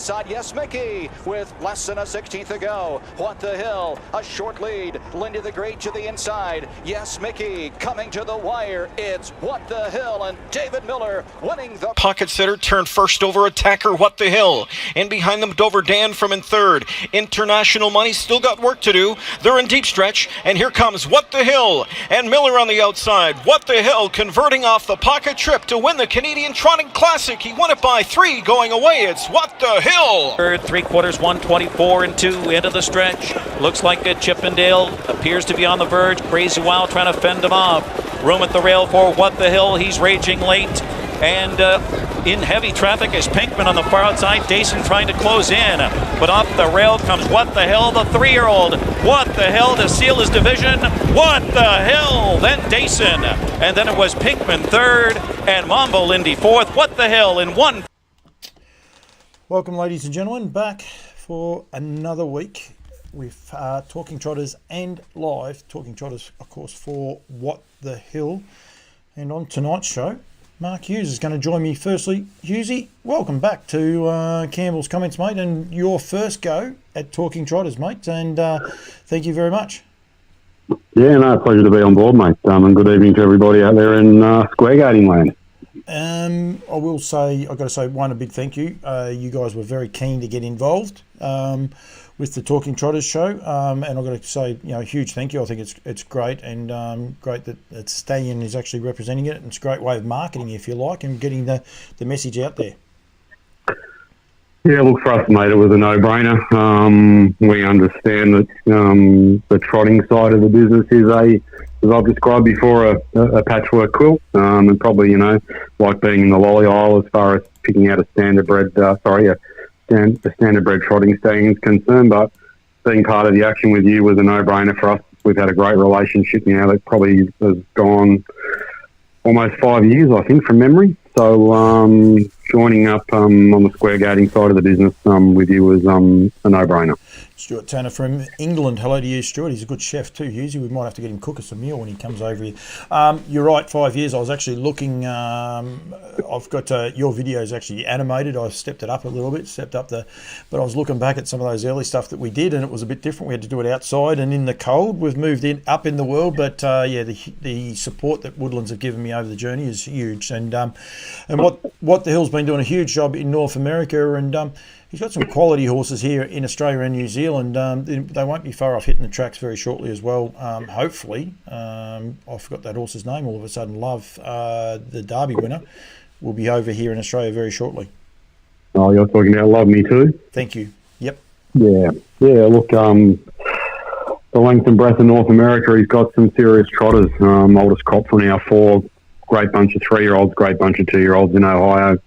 Side, yes, Mickey, with less than a 16th to go. What the Hill, a short lead. Lindy the Great to the inside. Yes, Mickey, coming to the wire. It's What the Hill and David Miller winning the... Pocket sitter turned first over attacker, What the Hill. And behind them, Dover Dan from in third. International Money still got work to do. They're in deep stretch, and here comes What the Hill. And Miller on the outside. What the Hill converting off the pocket trip to win the Canadian Trotting Classic. He won it by 3 going away. It's What the Hill. Third, 3/4, 124 and 2 into the stretch. Looks like a Chippendale appears to be on the verge. Crazy Wild trying to fend him off. Room at the rail for What the Hill. He's raging late. And in heavy traffic is Pinkman on the far outside. Dayson trying to close in. But off the rail comes What the Hill, the 3-year-old. What the Hill to seal his division. What the Hill. Then Dayson. And then it was Pinkman third and Mambo Lindy fourth. What the Hill in one. Welcome, ladies and gentlemen, back for another week with Talking Trotters and live Talking Trotters, of course, for What the Hill. And on tonight's show, Mark Hughes is going to join me. Firstly, Hughesy, welcome back to Campbell's Comments, mate, and your first go at Talking Trotters, mate, and thank you very much. Yeah, no, pleasure to be on board, mate, and good evening to everybody out there in square gating land. I will say, I've got to say, a big thank you. You guys were very keen to get involved with the Talking Trotters show, and I've got to say, a huge thank you. I think it's great, and great that Stallion is actually representing it. And it's a great way of marketing, if you like, and getting the message out there. Yeah, look, for us, mate, it was a no-brainer. We understand that the trotting side of the business is as I've described before, a patchwork quilt, and probably, like being in the Lolly Isle as far as picking out a standardbred trotting stallion is concerned. But being part of the action with you was a no-brainer for us. We've had a great relationship, that probably has gone almost 5 years, I think, from memory. So joining up on the square gating side of the business with you was a no-brainer. Stuart Tanner from England. Hello to you, Stuart. He's a good chef too, Hughesy. We might have to get him cook us a meal when he comes over here. You're right, 5 years. I was actually looking, I've got your videos actually animated. I stepped it up a little bit, but I was looking back at some of those early stuff that we did, and it was a bit different. We had to do it outside and in the cold. We've moved up in the world, but the support that Woodlands have given me over the journey is huge. And what the Hill's been doing a huge job in North America, and he's got some quality horses here in Australia and New Zealand. They won't be far off hitting the tracks very shortly as well, hopefully. I forgot that horse's name all of a sudden. Love, the Derby winner, will be over here in Australia very shortly. Oh, you're talking about Love Me Too? Thank you. Yep. Yeah, look, the length and breadth of North America, he's got some serious trotters. Oldest crop for now, 4, great bunch of 3-year-olds, great bunch of 2-year-olds in Ohio.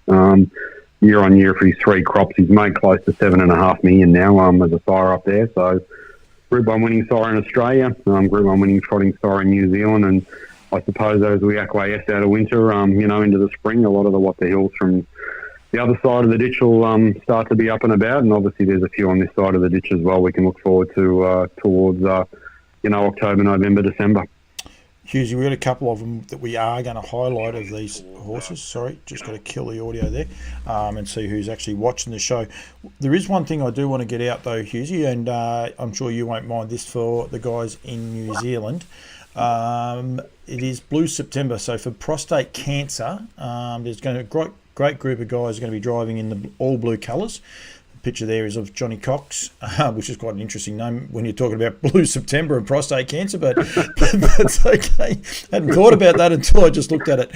Year on year for his 3 crops, he's made close to $7.5 million now as a sire up there. So Group 1 winning sire in Australia, Group 1 winning trotting sire in New Zealand, and I suppose as we acquiesce out of winter, into the spring, a lot of the What the Hills from the other side of the ditch will start to be up and about, and obviously there's a few on this side of the ditch as well we can look forward to towards October, November, December. Hughesy, we've got a couple of them that we are going to highlight of these horses. Sorry, just got to kill the audio there and see who's actually watching the show. There is one thing I do want to get out though, Hughesy, and I'm sure you won't mind this for the guys in New Zealand. It is Blue September, so for prostate cancer, there's going to be a great group of guys going to be driving in the all blue colours. Picture there is of Johnny Cox, which is quite an interesting name when you're talking about Blue September and prostate cancer, but that's okay. Hadn't thought about that until I just looked at it.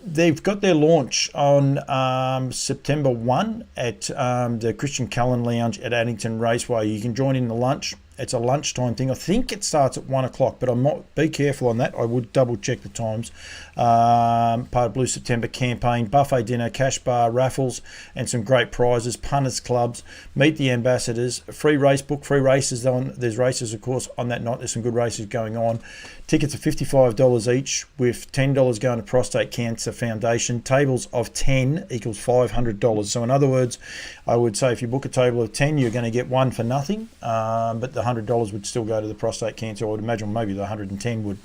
They've got their launch on September 1 at the Christian Cullen Lounge at Addington Raceway. You can join in the lunch. It's a lunchtime thing. I think it starts at 1 o'clock, but I might be careful on that. I would double check the times. Part of Blue September campaign, buffet dinner, cash bar, raffles, and some great prizes, punters clubs, meet the ambassadors, free race book, free races on. There's races, of course, on that night. There's some good races going on. Tickets are $55 each, with $10 going to Prostate Cancer Foundation. Tables of 10 equals $500. So in other words, I would say if you book a table of 10, you're going to get one for nothing. But the $100 would still go to the prostate cancer. I would imagine maybe the 110 would.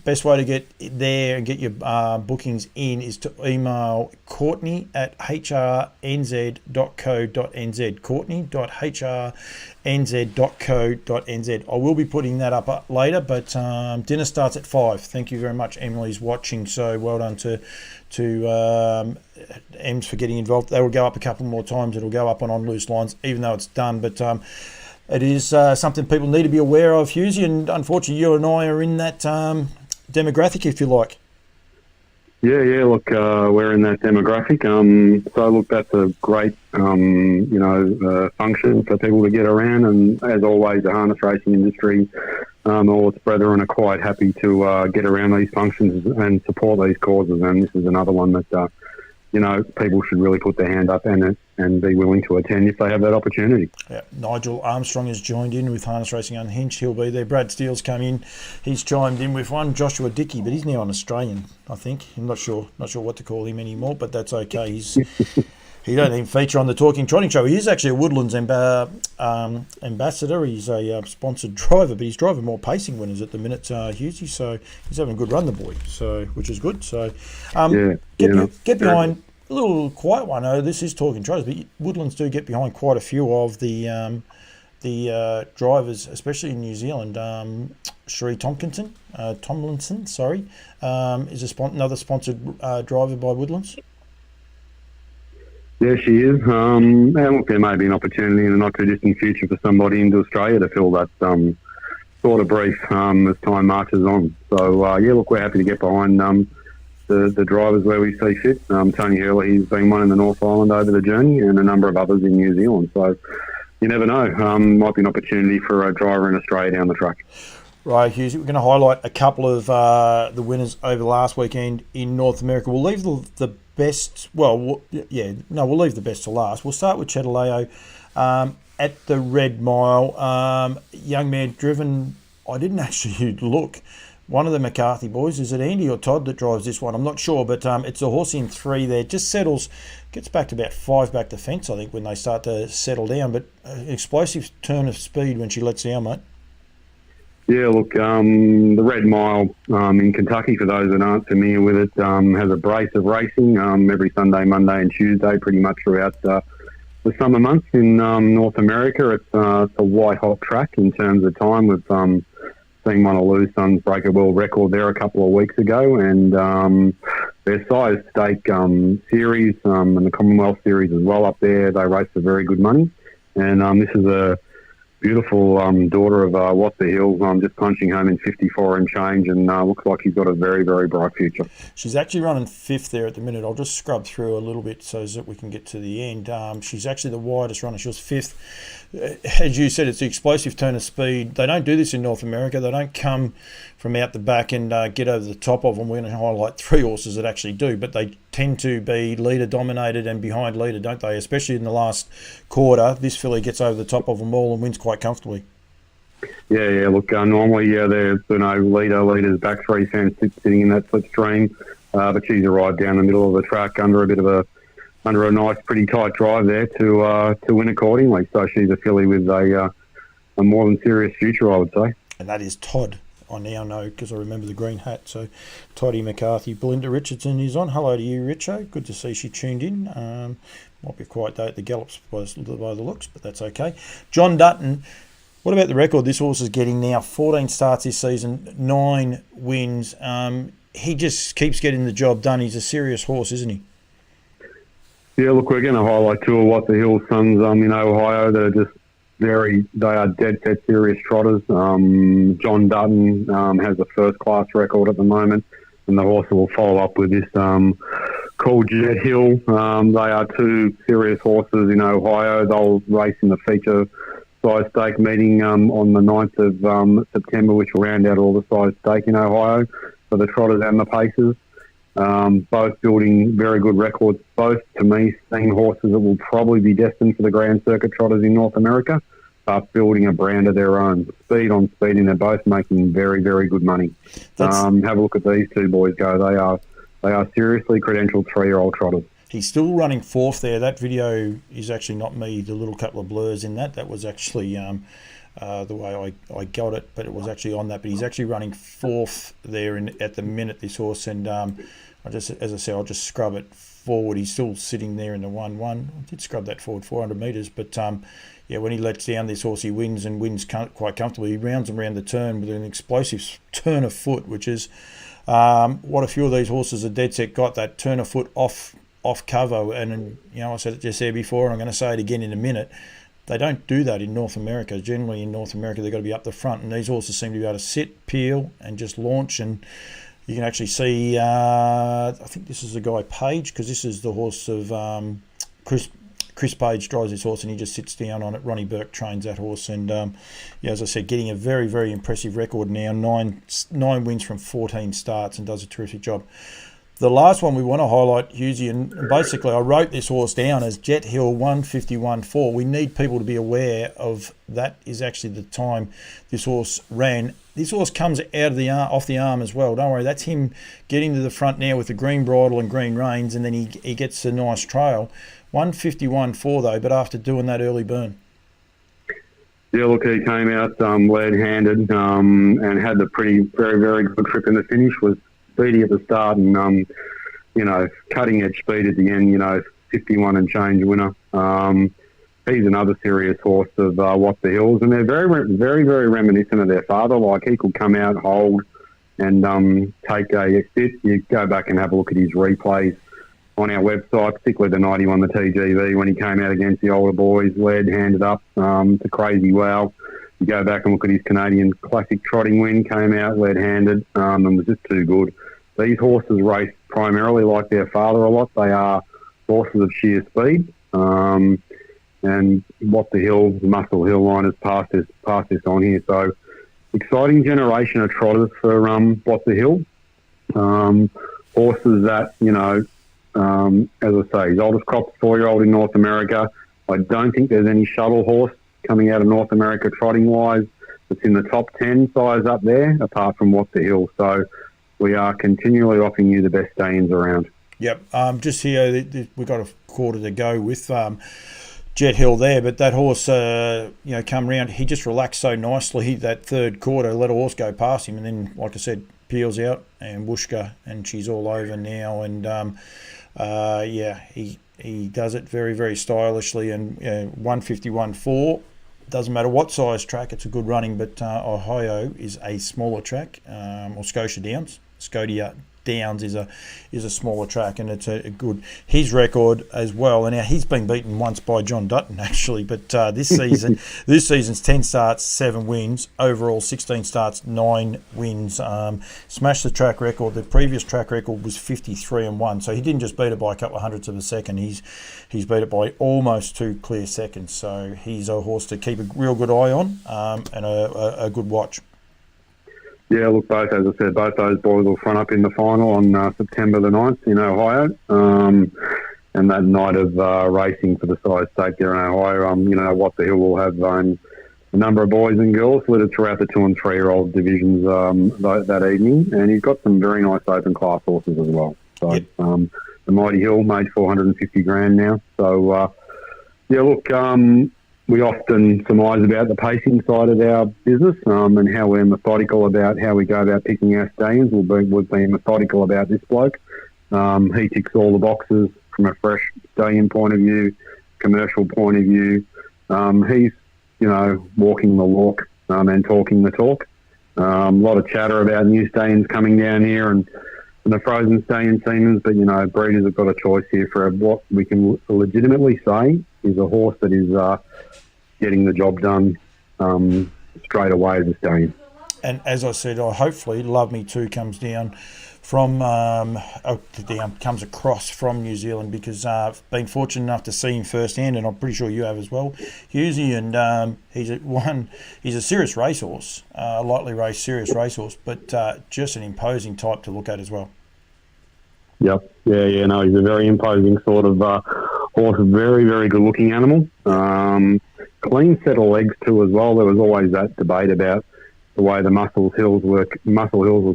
Best way to get there and get your bookings in is to email Courtney at hrnz.co.nz. Courtney.hrnz.co.nz. I will be putting that up later, but dinner starts at 5. Thank you very much. Emily's watching, so well done to Ems for getting involved. They will go up a couple more times. It'll go up on Loose Lines, even though it's done, but it is something people need to be aware of, Hughesy, and unfortunately you and I are in that demographic, if you like. Yeah, look, we're in that demographic. So, look, that's a great, function for people to get around. And as always, the harness racing industry, all its brethren are quite happy to get around these functions and support these causes. And this is another one that, people should really put their hand up and be willing to attend if they have that opportunity. Yeah, Nigel Armstrong has joined in with Harness Racing Unhinged. He'll be there. Brad Steele's come in. He's chimed in with one. Joshua Dickey, but he's now an Australian, I think. I'm not sure what to call him anymore, but that's okay. He don't even feature on the Talking Trotting Show. He is actually a Woodlands ambassador. He's a sponsored driver, but he's driving more pacing winners at the minute, Hughesy. So he's having a good run, the boy. So which is good. So get behind. A little quiet one. This is Talking Trotters, but Woodlands do get behind quite a few of the drivers, especially in New Zealand. Sheree Tomlinson, is another sponsored driver by Woodlands. Yeah, she is. And look, there may be an opportunity in the not too distant future for somebody into Australia to fill that sort of brief as time marches on. So look, we're happy to get behind the drivers where we see fit. Tony Hurley, he's been one in the North Island over the journey, and a number of others in New Zealand. So you never know. Might be an opportunity for a driver in Australia down the track. Right, Hughes, we're going to highlight a couple of the winners over the last weekend in North America. We'll leave the best. We'll leave the best to last. We'll start with Chetaleo at the Red Mile. Young man driven. I didn't actually look. One of the McCarthy boys, is it Andy or Todd that drives this one? I'm not sure, but it's a horse in 3 there. Just settles, gets back to about 5 back the fence, I think, when they start to settle down. But explosive turn of speed when she lets down, mate. Yeah, look, the Red Mile in Kentucky, for those that aren't familiar with it, has a brace of racing every Sunday, Monday and Tuesday, pretty much throughout the summer months in North America. It's a white-hot track in terms of time. We've seen one of Lou's sons break a world record there a couple of weeks ago, and their size stake series and the Commonwealth Series as well up there, they race for very good money. And this is a beautiful daughter of What the Hills, just punching home in 54 and change, and looks like he's got a very, very bright future. She's actually running 5th there at the minute. I'll just scrub through a little bit so that we can get to the end. She's actually the widest runner. She was 5th. As you said, it's the explosive turn of speed. They don't do this in North America. They don't come from out the back and get over the top of them. We're going to highlight 3 horses that actually do, but they tend to be leader dominated and behind leader, don't they? Especially in the last quarter, this filly gets over the top of them all and wins quite comfortably. Yeah. Look, normally, there's leaders, back 3 fence sitting in that slipstream, but she's arrived down the middle of the track under a nice, pretty tight drive there to win accordingly. So she's a filly with a more than serious future, I would say. And that is Todd. I now know because I remember the green hat. So Toddy McCarthy. Belinda Richardson is on. Hello to you, Richo. Good to see she tuned in. Might be a quiet day at the Gallops by the looks, but that's okay. John Dutton. What about the record this horse is getting now? 14 starts this season, 9 wins. He just keeps getting the job done. He's a serious horse, isn't he? Yeah, look, we're going to highlight 2 of What the Hills sons in Ohio that are just they are dead set serious trotters. John Dutton has a first class record at the moment, and the horse will follow up with this called Jet Hill. They are 2 serious horses in Ohio. They'll race in the feature size stake meeting on the 9th of September, which will round out all the size stake in Ohio for the trotters and the pacers. Both building very good records. Both, to me, seeing horses that will probably be destined for the Grand Circuit trotters in North America, but building a brand of their own. Speed on speed, and they're both making very, very good money. Have a look at these 2 boys go. They are seriously credentialed 3-year-old trotters. He's still running 4th there. That video is actually not me. The little couple of blurs in that. That was actually the way I got it, but it was actually on that. But he's actually running fourth there at the minute, this horse, and as I said, I'll just scrub it forward. He's still sitting there in the 1-1. I did scrub that forward 400 metres, but yeah, when he lets down this horse, he wins and wins quite comfortably. He rounds him around the turn with an explosive turn of foot, which is what a few of these horses are dead set got, that turn of foot off cover. And I said it just there before, and I'm going to say it again in a minute. They don't do that in North America. Generally in North America, they've got to be up the front, and these horses seem to be able to sit, peel, and just launch. And you can actually see, I think this is a guy Page, because this is the horse of Chris Page drives this horse, and he just sits down on it. Ronnie Burke trains that horse, and as I said, getting a very, very impressive record now. Nine wins from 14 starts, and does a terrific job. The last one we want to highlight, Hughesy, and basically I wrote this horse down as Jet Hill 151.4. We need people to be aware of that is actually the time this horse ran. This horse comes out of off the arm as well. Don't worry, that's him getting to the front now with the green bridle and green reins, and then he gets a nice trail. 151.4 though, but after doing that early burn. Yeah, look, he came out lead-handed and had the very, very good trip in the finish. Was speedy at the start and, cutting edge speed at the end, 51 and change winner. He's another serious horse of What the Hills, and they're very, very, very reminiscent of their father. Like, he could come out, hold, and take a sit. You go back and have a look at his replays on our website, particularly the night he won the TGV when he came out against the older boys, led, handed up to Crazy Wow. You go back and look at his Canadian Classic trotting win, came out lead-handed and was just too good. These horses race primarily like their father a lot. They are horses of sheer speed. And What the Hill, the Muscle Hill line has passed this on here. So exciting generation of trotters for What the Hill. Horses that, as I say, his oldest crop's 4-year-old in North America. I don't think there's any shuttle horse coming out of North America trotting-wise that's in the top 10 size up there, apart from What the Hill. So we are continually offering you the best stay-ins around. Yep. Just here, we've got a quarter to go with Jet Hill there, but that horse, come round. He just relaxed so nicely that third quarter, let a horse go past him, and then, like I said, peels out and Wooshka, and she's all over now. And he does it very, very stylishly. And 151.4. Doesn't matter what size track, it's a good running, but Ohio is a smaller track, or Scotia Downs. Scotia Downs is a smaller track, and it's a good his record as well. And now he's been beaten once by John Dutton actually, but this season's 10 starts, 7 wins overall, 16 starts, 9 wins. Smashed the track record. The previous track record was 53-1, so he didn't just beat it by a couple of hundredths of a second. He's beat it by almost 2 clear seconds. So he's a horse to keep a real good eye on, and a good watch. Yeah, look, as I said, both those boys will front up in the final on September the 9th in Ohio. And that night of racing for the size stake there in Ohio, What the Hill will have a number of boys and girls littered throughout the 2- and 3-year-old divisions that evening. And he's got some very nice open class horses as well. So yep. The Mighty Hill made $450,000 now. So, we often surmise about the pacing side of our business and how we're methodical about how we go about picking our stallions. We've been methodical about this bloke. He ticks all the boxes from a fresh stallion point of view, commercial point of view. He's, walking the walk and talking the talk. A lot of chatter about new stallions coming down here and the frozen stallion seamers, but, breeders have got a choice here for what we can legitimately say is a horse that is getting the job done straight away as a stallion. And as I said, hopefully Love Me Too comes down from comes across from New Zealand, because I've been fortunate enough to see him firsthand, and I'm pretty sure you have as well, Hughesy. And he's a serious racehorse, a lightly raced serious racehorse, but just an imposing type to look at as well. Yep. Yeah. No, he's a very imposing sort of horse, a very, very good-looking animal. Clean set of legs too as well. There was always that debate about the way the Muscle Hills were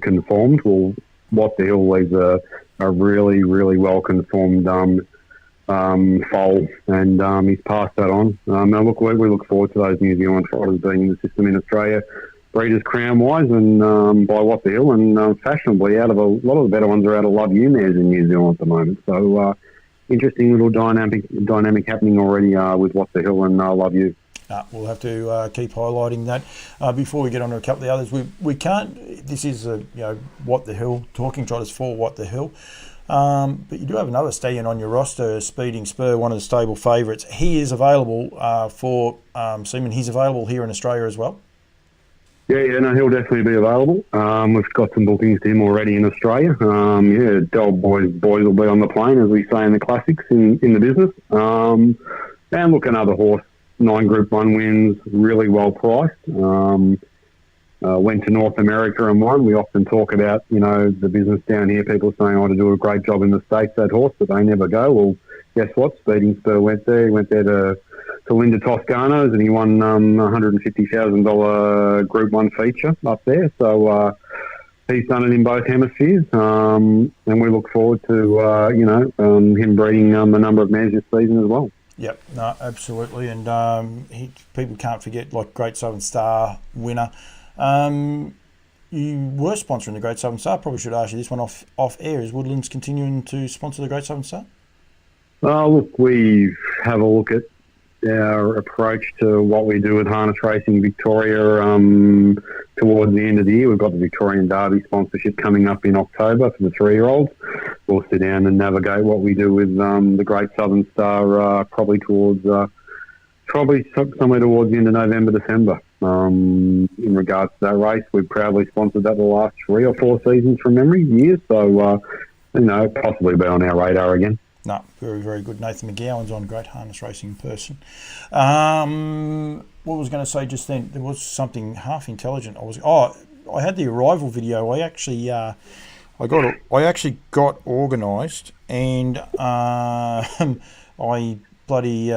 conformed. Well, What the Hill leaves a really, really well conformed foal, and he's passed that on. Now look, we look forward to those New Zealand Trotters being in the system in Australia, Breeders' Crown wise, and by What the Hill, and fashionably out of a lot of the better ones are out of Love You mares in New Zealand at the moment. So interesting little dynamic happening already with What the Hill and Love You. We'll have to keep highlighting that. Before we get on to a couple of the others, we can't. This is What the Hill, talking trotters for What the Hill. But you do have another stallion on your roster, Speeding Spur, one of the stable favourites. He is available for semen. He's available here in Australia as well. Yeah, no, he'll definitely be available. We've got some bookings to him already in Australia. Del boys will be on the plane, as we say in the classics in the business. And look, another horse, 9 Group 1 wins, really well priced. Went to North America and won. We often talk about, the business down here, people saying, to do a great job in the States, that horse, but they never go. Well, guess what? Speeding Spur went there. He went there to Linda Toscano's, and he won $150,000 Group 1 feature up there. So he's done it in both hemispheres, and we look forward to, him breeding a number of mares this season as well. Yep, no, absolutely. And people can't forget, like, Great Southern Star winner. You were sponsoring the Great Southern Star. Probably should ask you this one off air. Is Woodlands continuing to sponsor the Great Southern Star? Look, we have a look at our approach to what we do with harness racing Victoria towards the end of the year. We've got the Victorian Derby sponsorship coming up in October for the 3-year-olds. We'll sit down and navigate what we do with the Great Southern Star probably somewhere towards the end of November, December. In regards to that race, we've proudly sponsored that the last 3 or 4 seasons from memory, years. So, possibly be on our radar again. No, very, very good. Nathan McGowan's on, great harness racing person. What was I going to say just then? There was something half intelligent. I had the arrival video. I actually got organised, and I bloody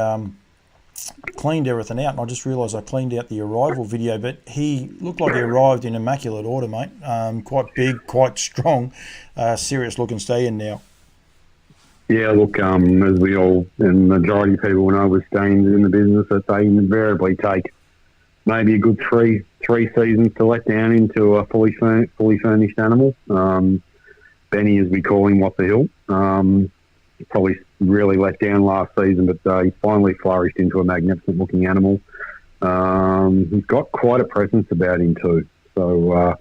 cleaned everything out, and I just realised I cleaned out the arrival video. But he looked like he arrived in immaculate order, mate. Quite big, quite strong, serious looking stallion now. Yeah, look, as we all, and the majority of people know with stallions in the business, that they invariably take maybe a good three seasons to let down into a fully furnished animal. Benny, as we call him, What the Hill, probably really let down last season, but he finally flourished into a magnificent looking animal. He's got quite a presence about him too, so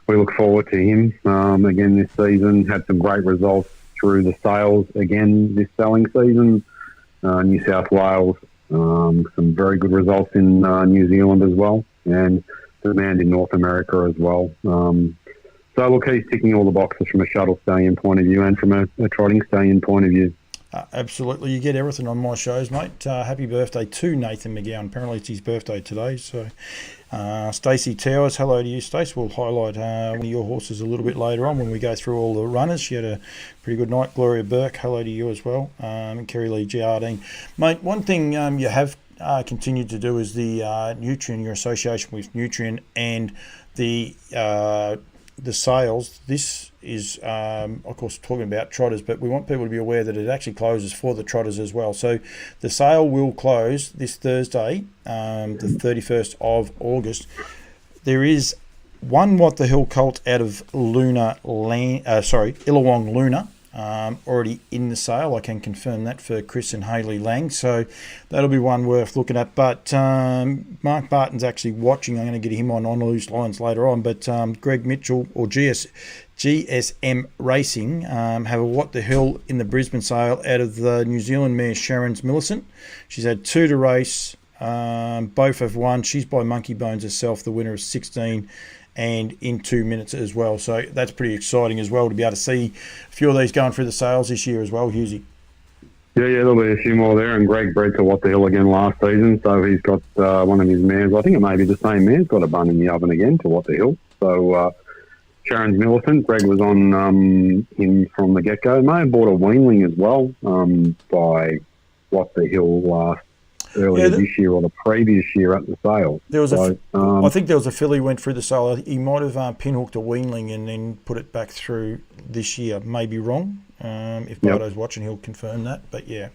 we look forward to him again this season. Had some great results through the sales again this selling season. New South Wales, some very good results in New Zealand as well, and demand in North America as well. So look, he's ticking all the boxes from a shuttle stallion point of view and from a trotting stallion point of view. Absolutely, you get everything on my shows, mate. Happy birthday to Nathan McGowan. Apparently it's his birthday today. So Stacey Towers, hello to you, Stace. We'll highlight one of your horses a little bit later on when we go through all the runners. She had a pretty good night. Gloria Burke, hello to you as well. And Kerry Lee Giardine. Mate, one thing you have continued to do is the Nutrien, your association with Nutrien, and the sales. This is, of course, talking about Trotters, but we want people to be aware that it actually closes for the Trotters as well. So the sale will close this Thursday, the 31st of August. There is one What the Hill colt out of Illawong Luna, already in the sale. I can confirm that for Chris and Hayley Lang, so that'll be one worth looking at. But Mark Barton's actually watching. I'm going to get him on loose lines later on, but Greg Mitchell or GSM Racing have a What the Hill in the Brisbane sale out of the New Zealand mare Sharon's Millicent. She's had 2 to race, both have won. She's by Monkey Bones herself. The winner is 16 and in 2 minutes as well. So that's pretty exciting as well to be able to see a few of these going through the sales this year as well, Hughesy. Yeah, there'll be a few more there. And Greg bred to What the Hill again last season, so he's got one of his mares. I think it may be the same mare. He's got a bun in the oven again to What the Hill. So Sharon's Millicent, Greg was on him from the get-go. May have bought a weanling as well by What the Hill earlier this year or the previous year at the sale. There was I think there was a filly went through the sale. He might have pinhooked a weanling and then put it back through this year. Maybe wrong. If Bardo's watching, he'll confirm that. But yeah,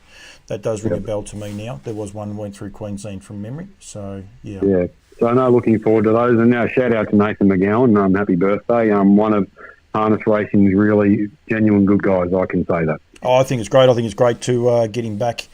that does ring a bell to me now. There was one went through Queensland from memory. So yeah. Yeah. So no, looking forward to those. And now shout out to Nathan McGowan. Happy birthday. One of harness racing's really genuine good guys. I can say that. Oh, I think it's great. I think it's great to get him back.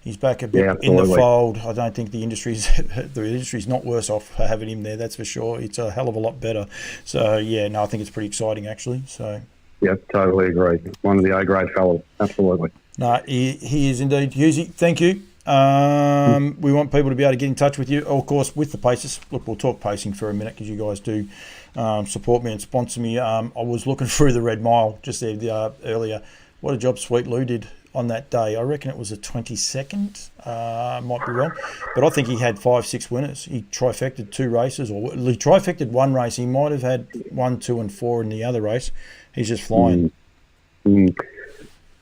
He's back a bit in the fold. I don't think the industry's not worse off for having him there. That's for sure. It's a hell of a lot better. So yeah, no, I think it's pretty exciting actually. So yeah, totally agree. One of the A-grade fellas. Absolutely. No, he is indeed. Hughesy, thank you. We want people to be able to get in touch with you, of course, with the Pacers. Look, we'll talk pacing for a minute because you guys do support me and sponsor me. I was looking through the Red Mile just there earlier. What a job Sweet Lou did on that day. I reckon it was the 22nd. Might be wrong. But I think he had 5-6 winners. He trifected 2 races, or he trifected 1 race. He might have had 1, 2 and 4 in the other race. He's just flying. Yeah,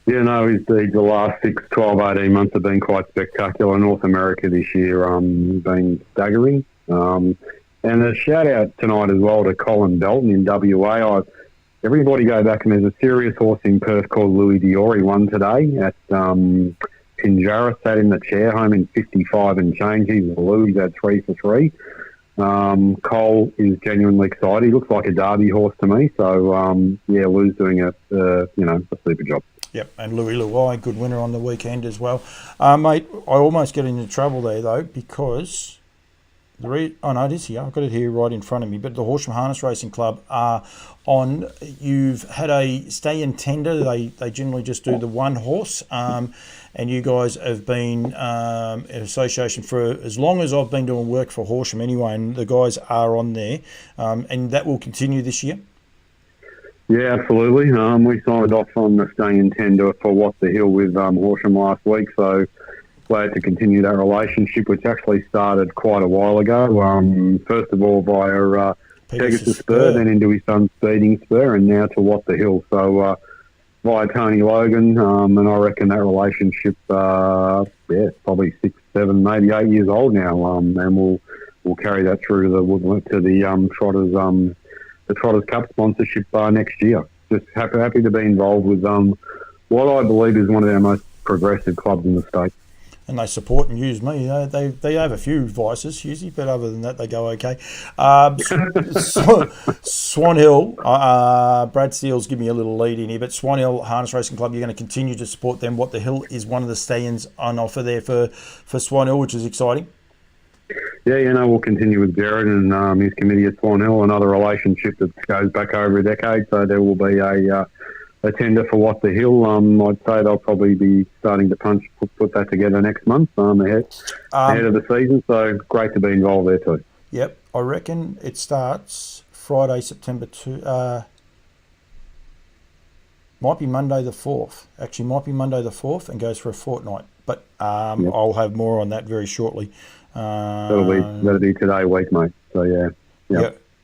no, the last 6, 12, 18 months have been quite spectacular. North America this year been staggering. And a shout out tonight as well to Colin Belton in WA. Everybody go back, and there's a serious horse in Perth called Louis Diori won today at Pinjarra, sat in the chair home in 55 and change. He's Louis, had 3 for 3. Cole is genuinely excited. He looks like a Derby horse to me. So, yeah, Lou's doing a super job. Yep, and Louis Luai, good winner on the weekend as well. Mate, I almost get into trouble there, though, because... it is here. I've got it here right in front of me. But the Horsham Harness Racing Club are on. You've had a stay-in tender. They generally just do the one horse. And you guys have been in association for as long as I've been doing work for Horsham anyway. And the guys are on there. And that will continue this year. Yeah, absolutely. We signed off on the stay-in tender for What the Hill with Horsham last week. So glad to continue that relationship, which actually started quite a while ago. First of all via Pegasus Spur, then into his son Speeding Spur, and now to What the Hill. So via Tony Logan, and I reckon that relationship, it's probably 6, 7, maybe 8 years old now, and we'll carry that through to the Woodlands Trotters, the Trotters Cup sponsorship next year. Just happy to be involved with what I believe is one of our most progressive clubs in the state. And they support and use me. They have a few vices, Hughesy, but other than that, they go okay. Swan Hill, Brad Steele's giving me a little lead in here, but Swan Hill Harness Racing Club, you're going to continue to support them. What the Hill is one of the stay-ins on offer there for Swan Hill, which is exciting. Yeah, we'll continue with Jared and his committee at Swan Hill, another relationship that goes back over a decade, so there will be a tender for What the Hill. I'd say they'll probably be starting to put that together next month ahead of the season, so great to be involved there too. Yep, I reckon it starts Friday, September 2. Might be Monday the 4th. Actually, might be Monday the 4th and goes for a fortnight. But I'll have more on that very shortly. That'll be today week, mate. So yeah.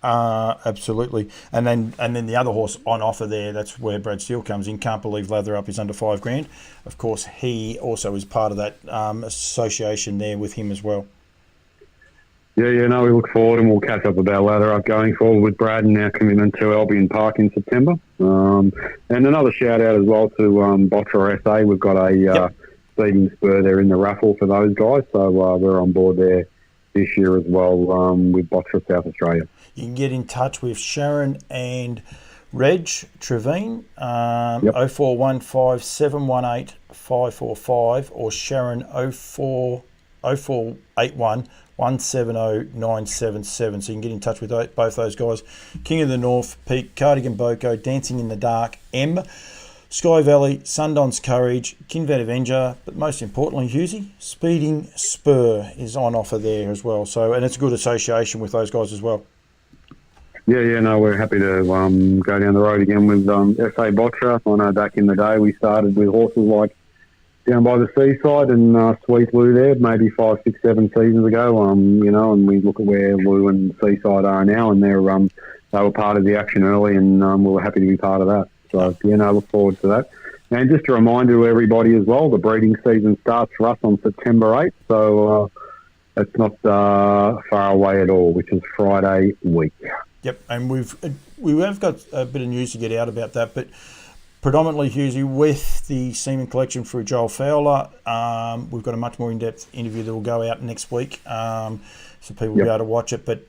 Absolutely. And then the other horse on offer there, that's where Brad Steele comes in. Can't Believe Lather Up is under $5,000. Of course, he also is part of that association there with him as well. Yeah, we look forward, and we'll catch up about Lather Up going forward with Brad and our commitment to Albion Park in September. And another shout out as well to Botcher SA. We've got a Speeding Spur there in the raffle for those guys, so we're on board there this year as well with Botcher South Australia. You can get in touch with Sharon and Reg Trevine, 0415 718 545, or Sharon 0481 170 977. So you can get in touch with both those guys. King of the North, Pete, Cardigan Boko, Dancing in the Dark, M, Sky Valley, Sundance Courage, Kinvet Avenger, but most importantly, Hughesy, Speeding Spur is on offer there as well. So, and it's a good association with those guys as well. Yeah, we're happy to go down the road again with SA Botcher. I know back in the day we started with horses like down by the seaside and Sweet Lou there, maybe 5, 6, 7 seasons ago, and we look at where Lou and Seaside are now, and they were part of the action early, and we were happy to be part of that. So, look forward to that. And just a reminder to everybody as well, the breeding season starts for us on September 8th, so it's not far away at all, which is Friday week. Yep, and we have got a bit of news to get out about that, but predominantly, Hughesy, with the semen collection through Joel Fowler. We've got a much more in-depth interview that will go out next week, so people will be able to watch it. But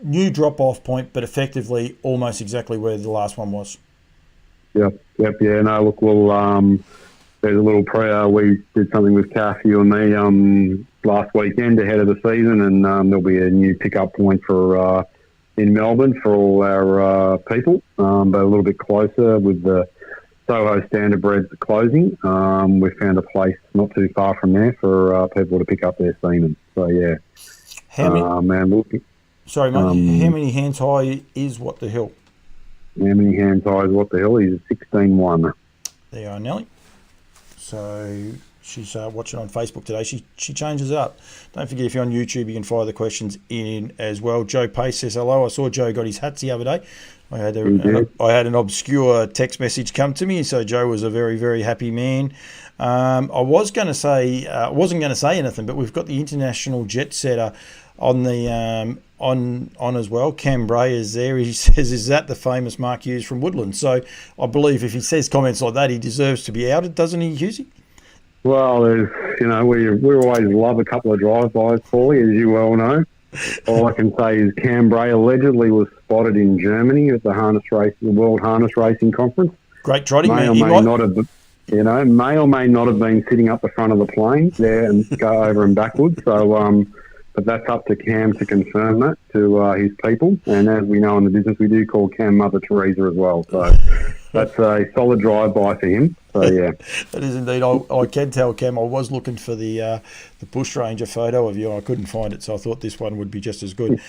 new drop-off point, but effectively almost exactly where the last one was. Yeah. No, look, there's a little prayer. We did something with Kath, you and me, last weekend ahead of the season, and there'll be a new pickup point for in Melbourne for all our people, but a little bit closer with the Soho Standardbreds closing. We found a place not too far from there for people to pick up their semen. So yeah, How many hands high is What the Hill? How many hands high is What the Hill? He's 16-1. There you are, Nelly. So she's watching on Facebook today. She changes up. Don't forget, if you're on YouTube, you can fire the questions in as well. Joe Pace says hello. I saw Joe got his hats the other day. I had an obscure text message come to me, so Joe was a very, very happy man. I was going to say, I wasn't going to say anything, but we've got the international jet setter on the on as well. Cam Bray is there. He says, "Is that the famous Mark Hughes from Woodlands?" So I believe if he says comments like that, he deserves to be outed, doesn't he, Hughesy? Well, we always love a couple of drive-bys, Paulie, as you well know. All I can say is Cam Bray allegedly was spotted in Germany at the World Harness Racing Conference. Great trotting man. May or may not have been sitting up the front of the plane there and go over and backwards. So, but that's up to Cam to confirm that to his people. And as we know in the business, we do call Cam Mother Teresa as well. So that's a solid drive-by for him. So, yeah. That is indeed. I can tell, Cam, I was looking for the Bush Ranger photo of you. I couldn't find it, so I thought this one would be just as good.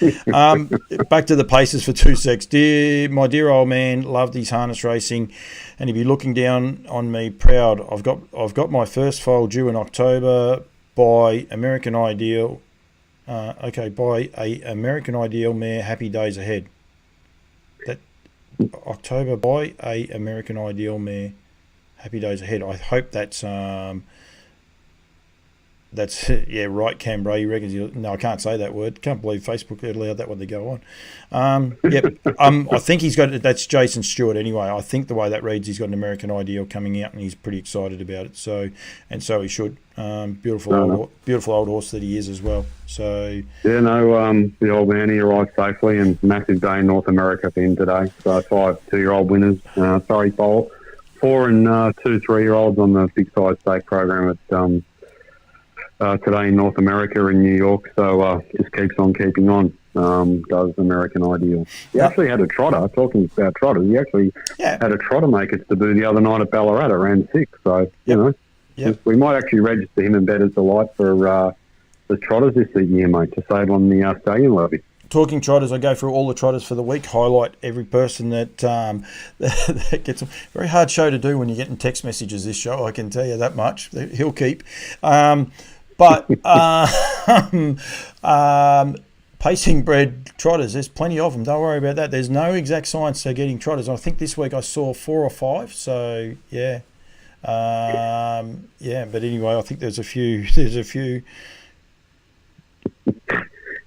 Back to the paces for 2 secs. My dear old man loved his harness racing, and he'd be looking down on me proud. I've got my first foal due in October by American Ideal. By a American Ideal mare. Happy days ahead. That October by a American Ideal mare. Happy days ahead. I hope that's right, Cam Bray. He reckons no, I can't say that word. Can't believe Facebook allowed that one to go on. I think he's got that's Jason Stewart anyway. I think the way that reads, he's got an American Ideal coming out, and he's pretty excited about it. So he should. Beautiful old horse that he is as well. So the old man, he arrived safely, and massive day in North America for him today. So 5 2-year-old winners. 4 and 2 3-year-olds on the big size stake program at today in North America in New York. So just keeps on keeping on. Does American Ideal. He actually had a trotter. Talking about trotters, he actually had a trotter make its debut the other night at Ballarat, ran 6. So we might actually register him in Bettor's Delight for the trotters this year, mate, to save on the stallion levy. Talking trotters, I go through all the trotters for the week, highlight every person that gets them. Very hard show to do when you're getting text messages this show, I can tell you that much. He'll keep. Pacing bred trotters, there's plenty of them. Don't worry about that. There's no exact science to getting trotters. I think this week I saw 4 or 5, so yeah. But anyway, I think there's a few.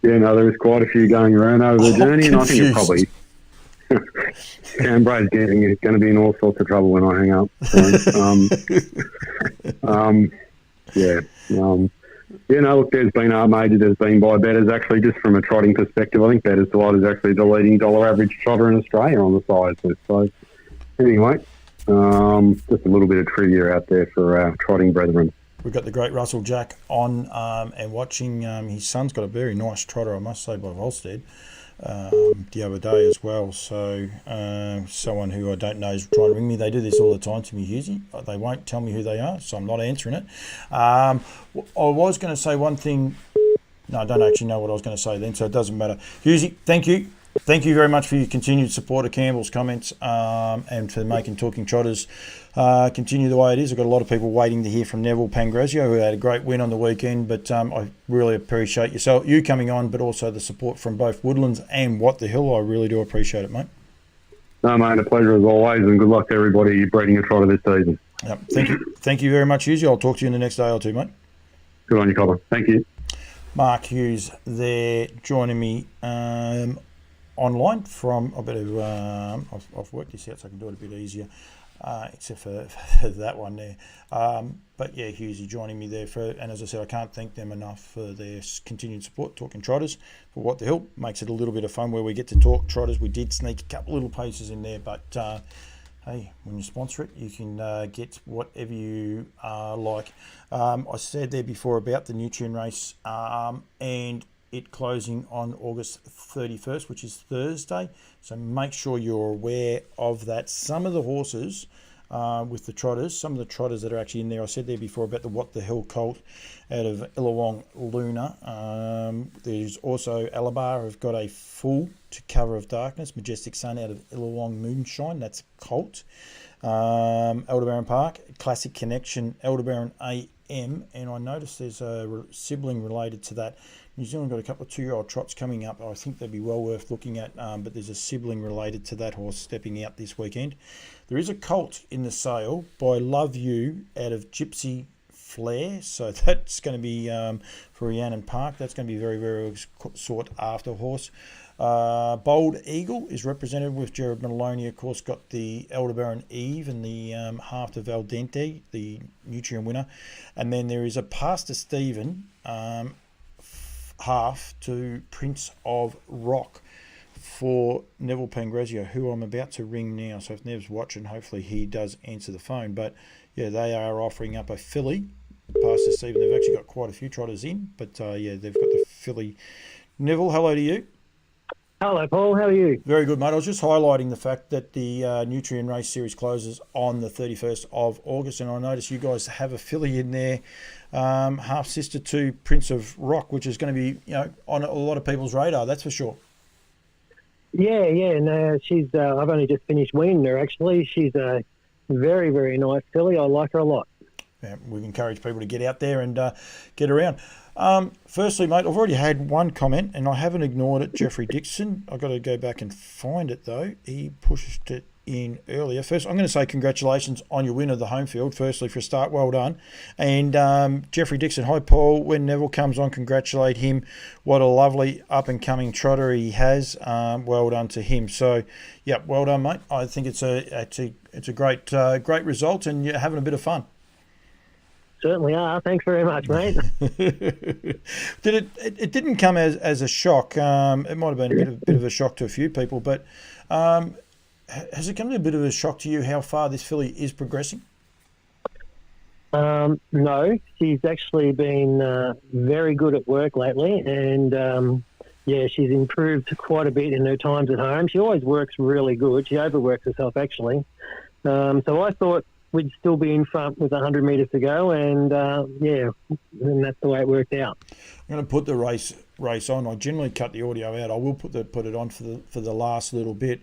Yeah, no, there is quite a few going around over the journey, and I think it probably Cam Bray's going to be in all sorts of trouble when I hang up. So, look, there's been major, there's been by betters actually, just from a trotting perspective. I think Bettor's Delight is actually the leading dollar average trotter in Australia on the size list. So, anyway, just a little bit of trivia out there for our trotting brethren. We've got the great Russell Jack on and watching. His son's got a very nice trotter, I must say, by Volstead the other day as well. So someone who I don't know is trying to ring me. They do this all the time to me, Hughesy. They won't tell me who they are, so I'm not answering it. I was going to say one thing. No, I don't actually know what I was going to say then, so it doesn't matter. Hughesy, thank you. Thank you very much for your continued support of Campbell's comments and for making Talking Trotters continue the way it is. I've got a lot of people waiting to hear from Neville Pangrazio, who had a great win on the weekend, but I really appreciate you coming on, but also the support from both Woodlands and What the Hill. I really do appreciate it, mate. No, mate, a pleasure as always, and good luck to everybody breeding a trotter this season. Yep. Thank you very much, Hughesy. I'll talk to you in the next day or two, mate. Good on you, Cobber. Thank you. Mark Hughes there joining me online from, I've worked this out so I can do it a bit easier. except for that one there. But yeah, Hughesy joining me there and as I said, I can't thank them enough for their continued support. Talking Trotters for What the Hill makes it a little bit of fun where we get to talk Trotters. We did sneak a couple little pieces in there, but hey, when you sponsor it, you can get whatever you like. I said there before about the Nutrien race and it closing on August 31st, which is Thursday. So make sure you're aware of that. Some of the horses with the Trotters, some of the Trotters that are actually in there, I said there before about the What the Hill colt out of Illawong Luna. There's also Alabar have got a full to Cover of Darkness, Majestic Sun out of Illawong Moonshine, that's colt. Aldebaran Park, Classic Connection, Aldebaran AM, and I noticed there's a sibling related to that. New Zealand got a couple of 2-year-old trots coming up. I think they'd be well worth looking at, but there's a sibling related to that horse stepping out this weekend. There is a colt in the sale by Love You out of Gypsy Flair, so that's going to be for Rhiannon Park. That's going to be very, very sought after horse. Bold Eagle is represented with Jared Maloney, of course, got the Aldebaran Eve and the half of Al Dente, the Nutrien winner. And then there is a Pastor Stephen half to Prince of Rock for Neville Pangrazio, who I'm about to ring now. So if Nev's watching, hopefully he does answer the phone. But yeah, they are offering up a filly. Pastor Stephen, they've actually got quite a few trotters in, but yeah, they've got the filly. Neville, hello to you. Hello, Paul. How are you? Very good, mate. I was just highlighting the fact that the Nutrien Race Series closes on the 31st of August, and I notice you guys have a filly in there, half sister to Prince of Rock, which is going to be, on a lot of people's radar. That's for sure. Yeah. No, she's. I've only just finished weaning her. Actually, she's a very, very nice filly. I like her a lot. Yeah, we encourage people to get out there and get around. Firstly, mate, I've already had one comment and I haven't ignored it. Jeffrey Dixon. I've got to go back and find it though. He pushed it in earlier. First, I'm going to say congratulations on your win of the Holmfield. Firstly, for a start, well done. And Jeffrey Dixon, hi Paul. When Neville comes on, congratulate him. What a lovely up and coming trotter he has. Well done to him. So, yeah, well done, mate. I think it's a great result, and you're having a bit of fun. Certainly are. Thanks very much, mate. It didn't come as a shock. It might have been a bit of a shock to a few people, but has it come to a bit of a shock to you how far this filly is progressing? No, she's actually been very good at work lately, and yeah, she's improved quite a bit in her times at home. She always works really good. She overworks herself, actually. So I thought we'd still be in front with 100 metres to go, and yeah, and that's the way it worked out. I'm going to put the race on. I generally cut the audio out. I will put it on for the last little bit.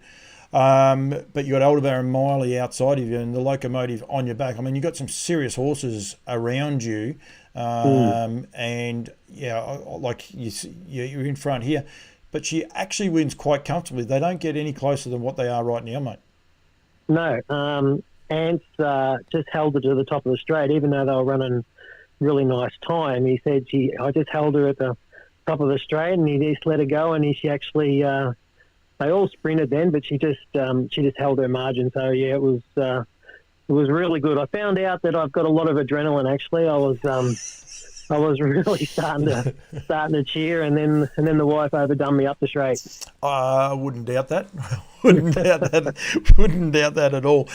But you got Aldebaran and Miley outside of you, and the locomotive on your back. I mean, you got some serious horses around you, and yeah, like you're in front here. But she actually wins quite comfortably. They don't get any closer than what they are right now, mate. No. Ants just held her to the top of the straight, even though they were running really nice time. He said I just held her at the top of the straight, and he just let her go, and she actually they all sprinted then, but she just held her margin. So yeah, it was really good. I found out that I've got a lot of adrenaline. Actually, I was really starting to cheer, and then the wife overdone me up the straight. I wouldn't doubt that. Wouldn't doubt that at all.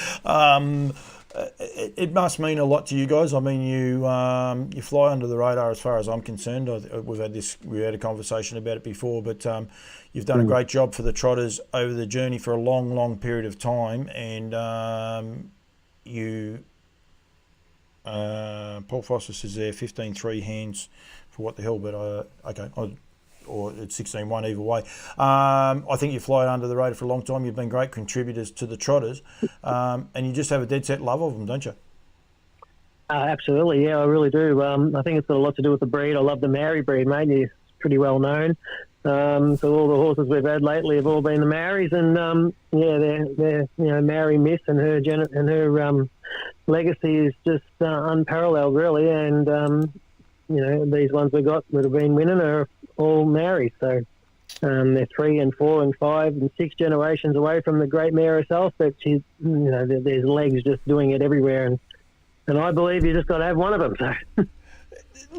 It must mean a lot to you guys. I mean, you fly under the radar as far as I'm concerned. We had a conversation about it before, but you've done a great job for the Trotters over the journey for a long, long period of time, and Paul Foster says there 15-3 hands for What the Hell, but okay, or it's 16-1 either way. I think you fly under the radar for a long time. You've been great contributors to the Trotters, and you just have a dead set love of them, don't you? Absolutely, yeah, I really do. I think it's got a lot to do with the breed. I love the Maori breed, mate. It's pretty well known. So all the horses we've had lately have all been the Maoris, and yeah, they're Maori Miss, and her legacy is just unparalleled, really. And these ones we got that have been winning are all Maori. So They're 3 and 4 and 5 and 6 generations away from the great mare herself, but she's, there's legs just doing it everywhere, and I believe you just got to have one of them. So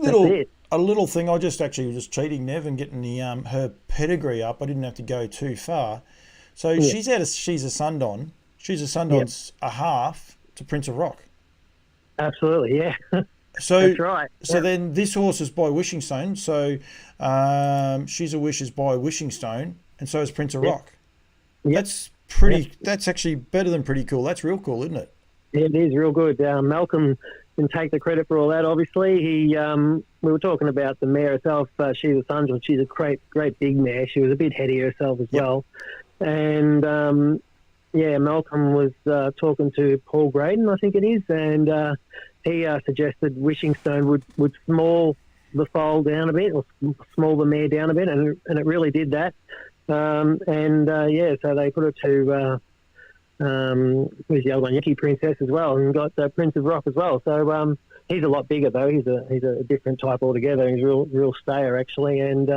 that's it. A little thing. I just actually was cheating, Nev, and getting the her pedigree up. I didn't have to go too far. So she's a Sundon. She's a Sundon's a half to Prince of Rock. Absolutely, yeah. So that's right. So then this horse is by Wishing Stone. So She's a Wish is by Wishing Stone, and so is Prince of Rock. Yep. That's pretty. That's actually better than pretty cool. That's real cool, isn't it? It is real good. Malcolm can take the credit for all that. Obviously, we were talking about the mare herself. She's a Sunderland. She's a great big mare. She was a bit heady herself as well. And Malcolm was talking to Paul Graydon, I think it is, and he suggested Wishing Stone would small the foal down a bit, or small the mare down a bit, and it really did that. So they put it to who's the other one? Yuki Princess as well, and got Prince of Rock as well. So he's a lot bigger though. He's a different type altogether. He's a real stayer actually, and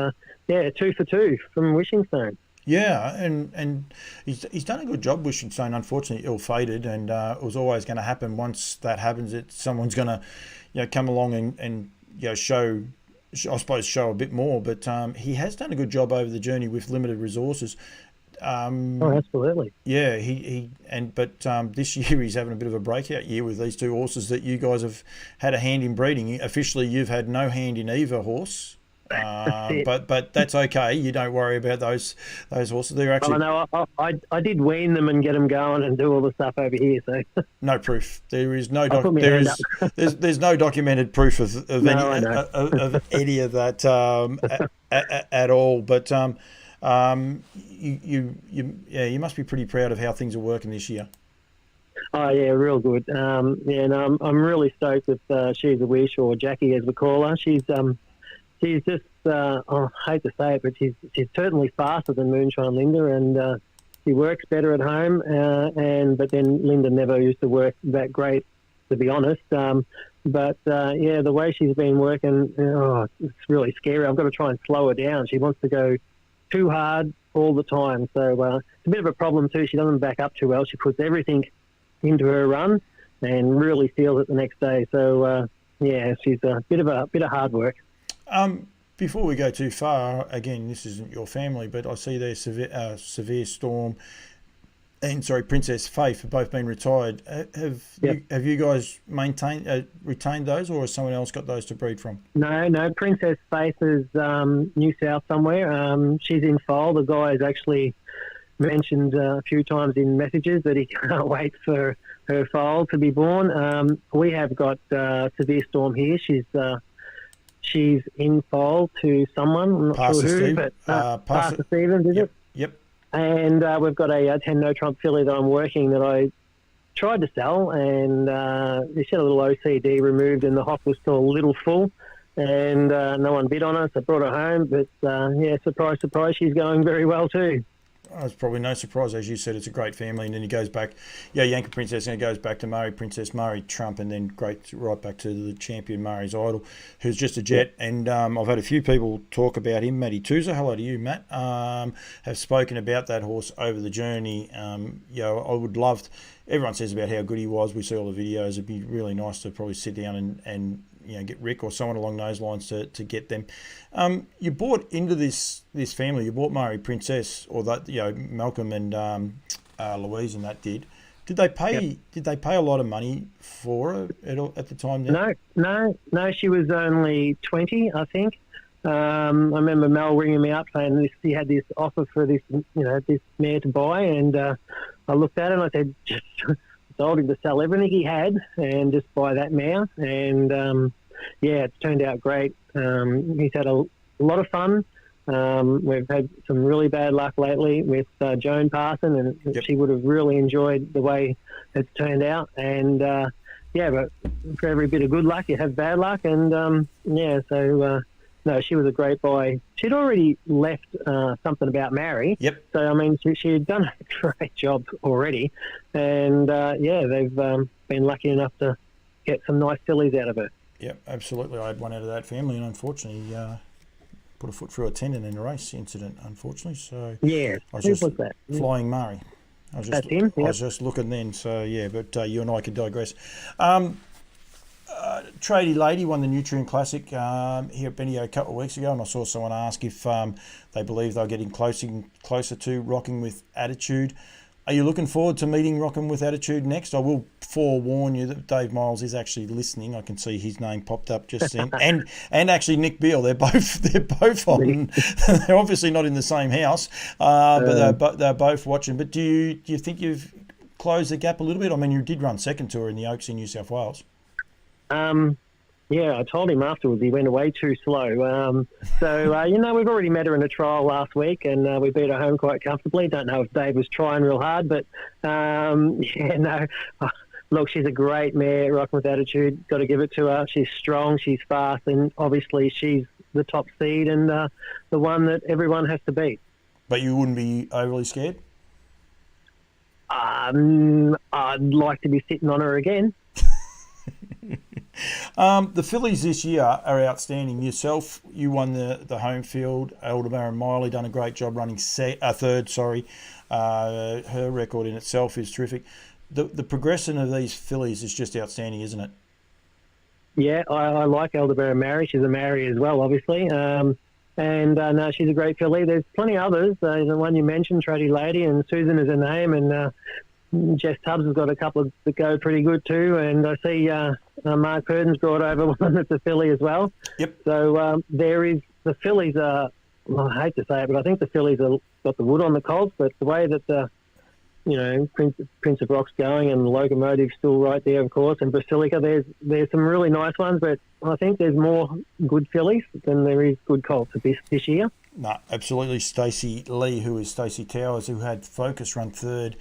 2 for 2 from Wishing Stone. Yeah, and he's done a good job. Wishing Stone, unfortunately, ill-fated, and it was always going to happen. Once that happens, someone's going to come along and show a bit more. But he has done a good job over the journey with limited resources. Absolutely. Yeah, but this year he's having a bit of a breakout year with these two horses that you guys have had a hand in breeding. Officially, you've had no hand in either horse. But that's okay. You don't worry about those horses. They're actually. I did wean them and get them going and do all the stuff over here. So no proof. There is no there's no documented proof of any of that at all. But you must be pretty proud of how things are working this year. Oh yeah, real good. I'm really stoked with She's a Wish, or Jackie as we call her. She's just, I hate to say it, but she's certainly faster than Moonshine Linda, and she works better at home. But then Linda never used to work that great, to be honest. The way she's been working, it's really scary. I've got to try and slow her down. She wants to go too hard all the time. So it's a bit of a problem too. She doesn't back up too well. She puts everything into her run and really feels it the next day. So she's a bit of hard work. Before we go too far, again, this isn't your family, but I see there Severe Storm and Princess Faith have both been retired. Have you guys retained those, or has someone else got those to breed from? No. Princess Faith is New South somewhere. She's in foal. The guy has actually mentioned a few times in messages that he can't wait for her foal to be born. We have got Severe Storm here. She's in foal to someone. I'm not Pastor sure who, Steve, but Pastor Stevens, is it? Yep. And we've got a 10 no trump filly that I'm working that I tried to sell, and she had a little OCD removed, and the hock was still a little full, and no one bid on her, so I brought her home. But surprise, she's going very well too. It's probably no surprise, as you said, it's a great family, and then he goes back, Yanka Princess, and it goes back to Murray Princess, Murray Trump, and then right back to the champion Murray's Idol, who's just a jet. And I've had a few people talk about him. Matty Tuza, hello to you, Matt, have spoken about that horse over the journey. I would love, everyone says about how good he was. We see all the videos. It'd be really nice to probably sit down and get Rick or someone along those lines to get them. You bought into this family. You bought Murray Princess, or that Malcolm and Louise, and that did. Did they pay? Yep. Did they pay a lot of money for her at the time? Then? No. She was only 20, I think. I remember Mel ringing me up saying he had this offer for this mare to buy, and I looked at it and I said, just told him to sell everything he had and just buy that mare. And it's turned out great. He's had a lot of fun. We've had some really bad luck lately with Joan Parson, and she would have really enjoyed the way it's turned out. And but for every bit of good luck, you have bad luck. And no, she was a great buy. She'd already left something about Mary. Yep. So, I mean, she had done a great job already. And, they've been lucky enough to get some nice fillies out of her. Yep, absolutely. I had one out of that family, and unfortunately, put a foot through a tendon in a race incident, unfortunately. So Yeah, I was who just was that? Flying Murray. That's him. I Yep. was just looking then. So yeah, but you and I could digress. Tradie Lady won the Nutrient Classic here at Bendigo a couple of weeks ago, and I saw someone ask if they believe they're getting closer to Rocking with Attitude. Are you looking forward to meeting Rocking with Attitude next? I will forewarn you that Dave Miles is actually listening. I can see his name popped up just then, and actually Nick Beale. They're both on. They're obviously not in the same house, but they're both watching. But do you think you've closed the gap a little bit? I mean, you did run second tour in the Oaks in New South Wales. Yeah, I told him afterwards he went away too slow. We've already met her in a trial last week, and we beat her home quite comfortably. Don't know if Dave was trying real hard, but look, she's a great mare, Rocking with Attitude. Got to give it to her. She's strong, she's fast, and obviously she's the top seed and the one that everyone has to beat. But you wouldn't be overly scared? I'd like to be sitting on her again. The fillies this year are outstanding. Yourself, you won the Holmfield. Aldebaran Miley done a great job running third. Her record in itself is terrific. The progression of these fillies is just outstanding, isn't it? Yeah, I like Aldebaran Mary. She's a Mary as well, obviously. No, she's a great filly. There's plenty others. The one you mentioned, Tradie Lady, and Susan is her name, and Jess Tubbs has got a couple that go pretty good too, and I see Mark Hughes brought over one that's a filly as well. Yep. So the fillies are, I hate to say it, but I think the fillies have got the wood on the colts, but the way that Prince of Rock's going and Locomotive's still right there, of course, and Basilica, there's some really nice ones, but I think there's more good fillies than there is good colts this year. No, absolutely. Stacey Lee, who is Stacey Towers, who had Focus run third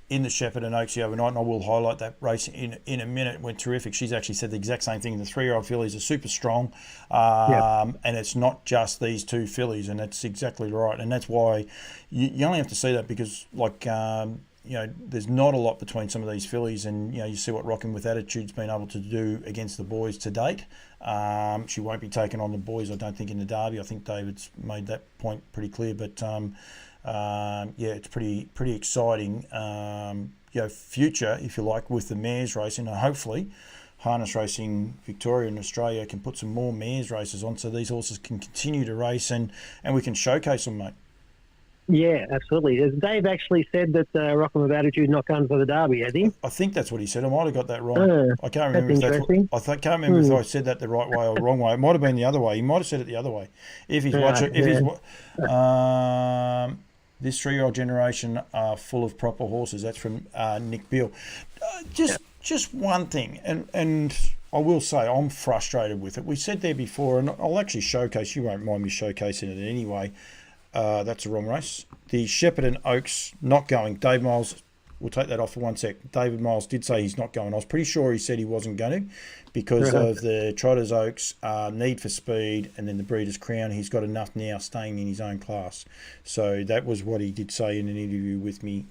in the Shepherd and Oaks the overnight, and I will highlight that race in a minute. It went terrific. She's actually said the exact same thing. The 3-year-old fillies are super strong, and it's not just these two fillies, and that's exactly right. And that's why you only have to see that because, there's not a lot between some of these fillies, and you see what Rocking with Attitude's been able to do against the boys to date. She won't be taking on the boys, I don't think, in the Derby. I think David's made that point pretty clear, but it's pretty exciting. Future, if you like, with the mares racing, and hopefully Harness Racing Victoria and Australia can put some more mares races on, so these horses can continue to race and we can showcase them, mate. Yeah, absolutely. Has Dave actually said that Rocking with Attitude not going for the Derby, has he? I think that's what he said. I might have got that wrong. I can't remember if can't remember if I said that the right way or the wrong way. It might have been the other way. He might have said it the other way. If he's watching, this 3-year-old generation are full of proper horses. That's from Nick Beale. Just one thing, and I will say I'm frustrated with it. We said there before, and I'll actually showcase. You won't mind me showcasing it anyway. That's a wrong race. The Shepherd and Oaks not going. Dave Miles, we'll take that off for 1 sec. David Miles did say he's not going. I was pretty sure he said he wasn't going to because of the Trotters Oaks need for speed, and then the Breeders' Crown. He's got enough now staying in his own class. So that was what he did say in an interview with me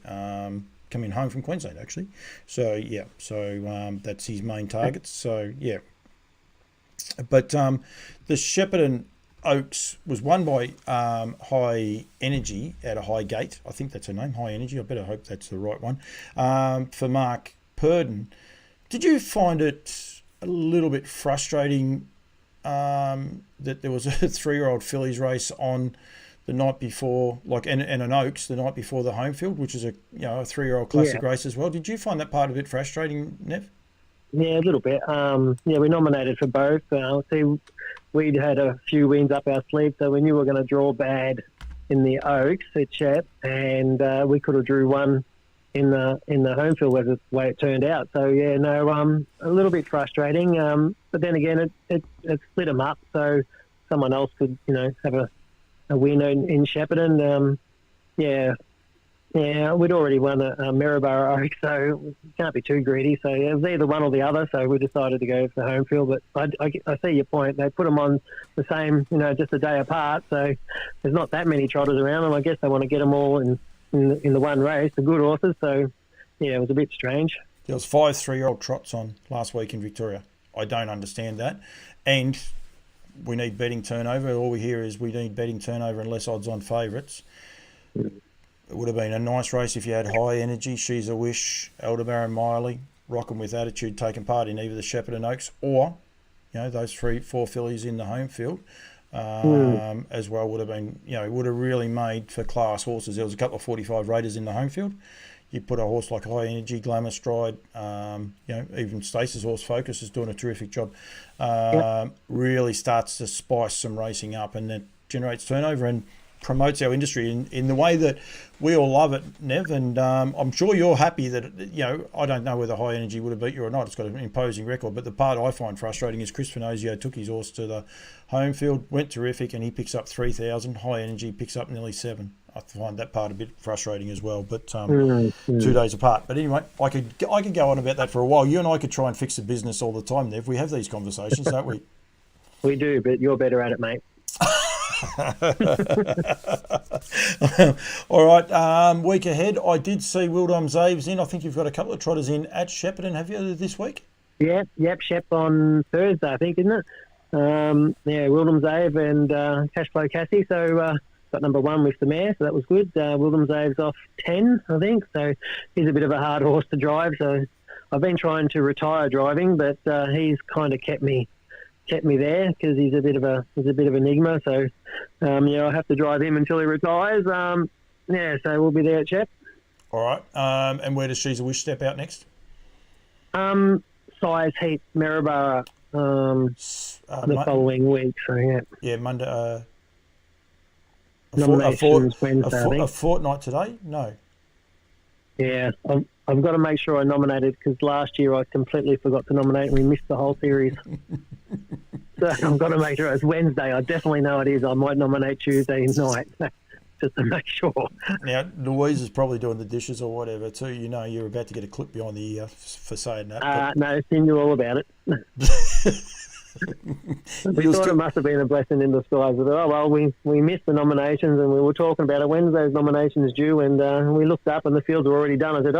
coming home from Queensland, actually. So, that's his main targets. So, yeah. But the Shepherd and Oaks was won by High Energy at a High Gate. I think that's her name, High Energy. I better hope that's the right one. For Mark Purdon. Did you find it a little bit frustrating that there was a 3-year-old fillies race on the night before, and an Oaks the night before the Holmfield, which is a 3-year-old classic race as well? Did you find that part a bit frustrating, Nev? Yeah, a little bit. We nominated for both. We'd had a few wins up our sleeve, so we knew we were going to draw bad in the Oaks at Shep, and we could have drew one in the Holmfield, was the way it turned out. So a little bit frustrating. But then again, it split them up, so someone else could have a win in Shepparton. Yeah, we'd already won a Maryborough Oak, so we can't be too greedy. So it was either one or the other, so we decided to go for the Holmfield. But I see your point. They put them on the same, just a day apart, so there's not that many trotters around, and I guess they want to get them all in the one race, the good horses. So, it was a bit strange. There was 5 3-year-old trots on last week in Victoria. I don't understand that. And we need betting turnover. All we hear is we need betting turnover and less odds on favourites. It would have been a nice race if you had High Energy, She's a Wish, Elderbaron Miley, Rockin' With Attitude taking part in either the Shepparton Oaks or, those 3-4 fillies in the Holmfield. As well would have been, would have really made for class horses. There was a couple of 45 raiders in the Holmfield. You put a horse like High Energy, Glamour Stride, even Stace's horse Focus is doing a terrific job. Really starts to spice some racing up, and that generates turnover and promotes our industry in the way that we all love it, Nev. And I'm sure you're happy that, I don't know whether High Energy would have beat you or not. It's got an imposing record. But the part I find frustrating is Chris Finozio took his horse to the Holmfield, went terrific, and he picks up 3,000. High Energy picks up nearly 7. I find that part a bit frustrating as well, but 2 days apart. But anyway, I could go on about that for a while. You and I could try and fix the business all the time, Nev. We have these conversations, don't we? We do, but you're better at it, mate. All right, week ahead. I did see Woodlands Aves in. I think you've got a couple of trotters in at Shepparton, have you, this week? Yep, Shep on Thursday, I think, isn't it? Woodlands Ave and Cashflow Cassie. So got number 1 with the mare, so that was good. Woodlands Ave's off 10, I think. So he's a bit of a hard horse to drive. So I've been trying to retire driving, but he's kind of kept me there because he's a bit of an enigma. So I'll have to drive him until he retires. So we'll be there at Shep. All right. And where does She's a Wish step out next? Size Heat Maryborough the following week. So yeah, Monday. Nominations Wednesday, I think. A fortnight today? No. Yeah, I've got to make sure I nominate it because last year I completely forgot to nominate and we missed the whole series. So I've got to make sure it's Wednesday. I definitely know it is. I might nominate Tuesday night just to make sure. Now, Louise is probably doing the dishes or whatever too. You're about to get a clip behind the ear for saying that. No, she knew all about it. We thought it must have been a blessing in disguise. We missed the nominations and we were talking about it. Wednesday's nomination is due, and we looked up and the fields were already done. I said,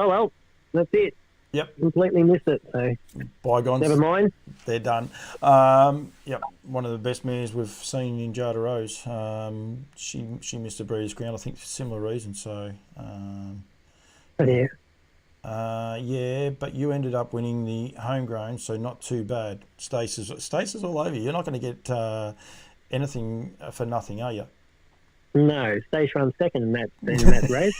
that's it. Yep. Completely missed it. So bygones. Never mind. They're done. One of the best mares we've seen in Jada Rose. She missed the Breeders' Crown, I think, for similar reasons. So. Yeah. But you ended up winning the homegrown, so not too bad. Stace is all over you. You're not going to get anything for nothing, are you? No, Stace runs second in that race.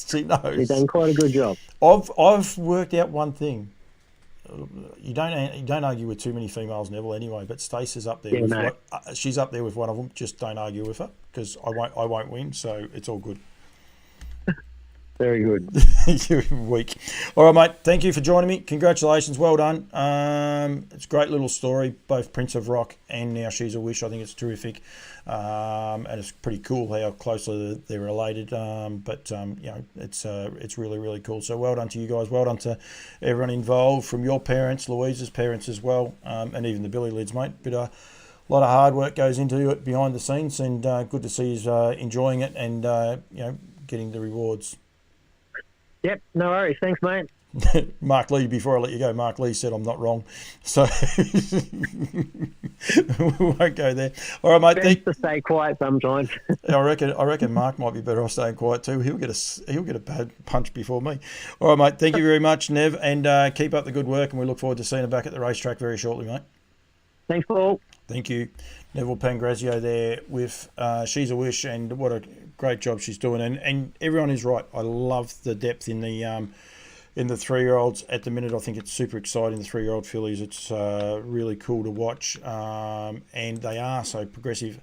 She knows. He's done quite a good job. I've worked out one thing. You don't argue with too many females, Neville. Anyway, but Stace is up there. She's up there with one of them. Just don't argue with her because I won't win. So it's all good. Very good. You're weak. All right, mate. Thank you for joining me. Congratulations. Well done. It's a great little story. Both Prince of Rock and now She's a Wish. I think it's terrific. And it's pretty cool how closely they're related. It's really, really cool. So well done to you guys. Well done to everyone involved, from your parents, Louise's parents as well, and even the Billy Lids, mate. But a lot of hard work goes into it behind the scenes, and good to see you enjoying it and getting the rewards. Yep, no worries. Thanks, mate. Mark Lee, before I let you go, Mark Lee said I'm not wrong. So we won't go there. All right, mate. Best to stay quiet sometimes. I reckon Mark might be better off staying quiet too. He'll get a bad punch before me. All right, mate. Thank you very much, Nev, and keep up the good work, and we look forward to seeing you back at the racetrack very shortly, mate. Thanks, Paul. Thank you. Neville Pangrazio there with She's a Wish, and what a great job she's doing. And everyone is right. I love the depth in the 3-year-olds at the minute. I think it's super exciting, the 3-year-old fillies. It's really cool to watch, and they are so progressive.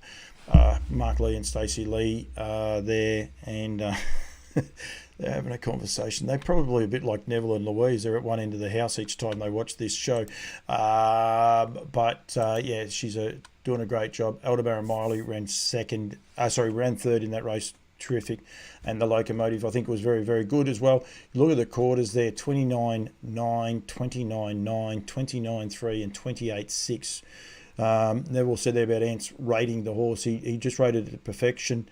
Mark Lee and Stacey Lee there, and they're having a conversation. They're probably a bit like Neville and Louise. They're at one end of the house each time they watch this show. She's doing a great job. Elderbaron Miley ran third in that race. Terrific. And the Locomotive, I think, was very, very good as well. Look at the quarters there, 29-9, 29-9, 29-3 and 28-6. Neville said there about Ants rating the horse. He just rated it to perfection.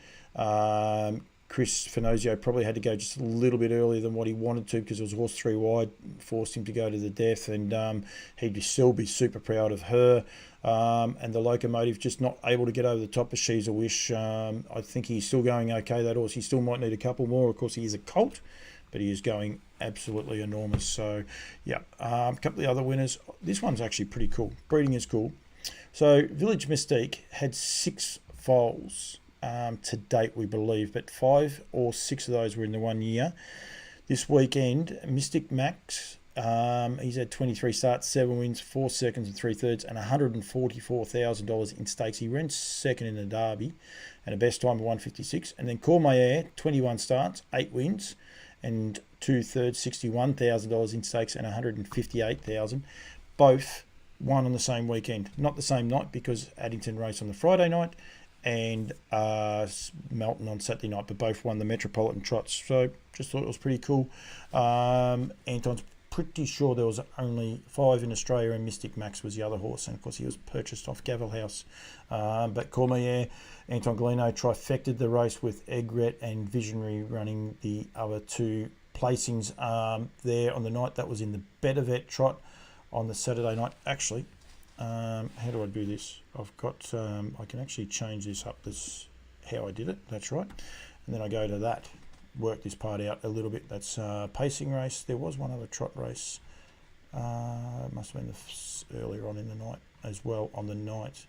Chris Finozio probably had to go just a little bit earlier than what he wanted to because it was horse 3 wide, forced him to go to the death, and he'd still be super proud of her. And the Locomotive just not able to get over the top of She's a Wish. I think he's still going okay, that horse. He still might need a couple more. Of course, he is a colt, but he is going absolutely enormous. So, yeah, a couple of the other winners. This one's actually pretty cool. Breeding is cool. So, Village Mystique had 6 foals to date, we believe, but 5 or 6 of those were in the 1 year. This weekend, Mystic Max, he's had 23 starts, 7 wins, 4 seconds and 3/3, and $144,000 in stakes. He ran second in the Derby and a best time of 1:56. And then Call My Air, 21 starts, 8 wins, and 2/3, $61,000 in stakes and $158,000. Both won on the same weekend, not the same night because Addington race on the Friday night and Melton on Saturday night, but both won the Metropolitan Trots. So just thought it was pretty cool. Anton's pretty sure there was only 5 in Australia, and Mystic Max was the other horse, and of course he was purchased off Gavel House. But Call Me Air, Anton Galeno trifected the race with Egret and Visionary running the other 2 placings there on the night. That was in the Better Vet Trot on the Saturday night. Actually, how do I do this? I've got I can actually change this up. This how I did it. That's right. And then I go to that, work this part out a little bit. That's pacing race. There was one other trot race. It must have been earlier on in the night as well. On the night,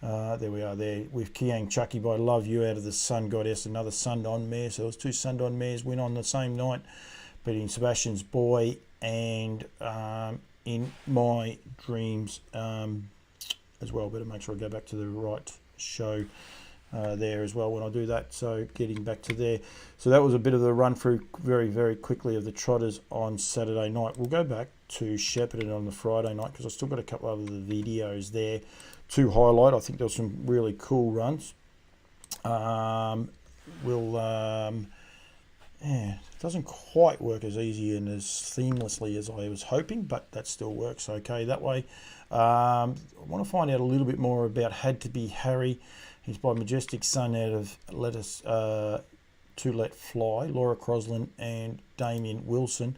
there we are there with Kiang Chucky by Love You out of the Sun Goddess, another Sundon mare. So there was 2 Sundon mares win on the same night, beating Sebastian's Boy and In My Dreams as well. Better make sure I go back to the right show there as well when I do that. So getting back to there. So that was a bit of the run through very, very quickly of the Trotters on Saturday night. We'll go back to Shepparton on the Friday night because I've still got a couple of the videos there to highlight. I think there was some really cool runs. Yeah, it doesn't quite work as easy and as seamlessly as I was hoping, but that still works okay that way. I want to find out a little bit more about Had to Be Harry. He's by Majestic Sun out of To Let Fly, Laura Crosland and Damien Wilson.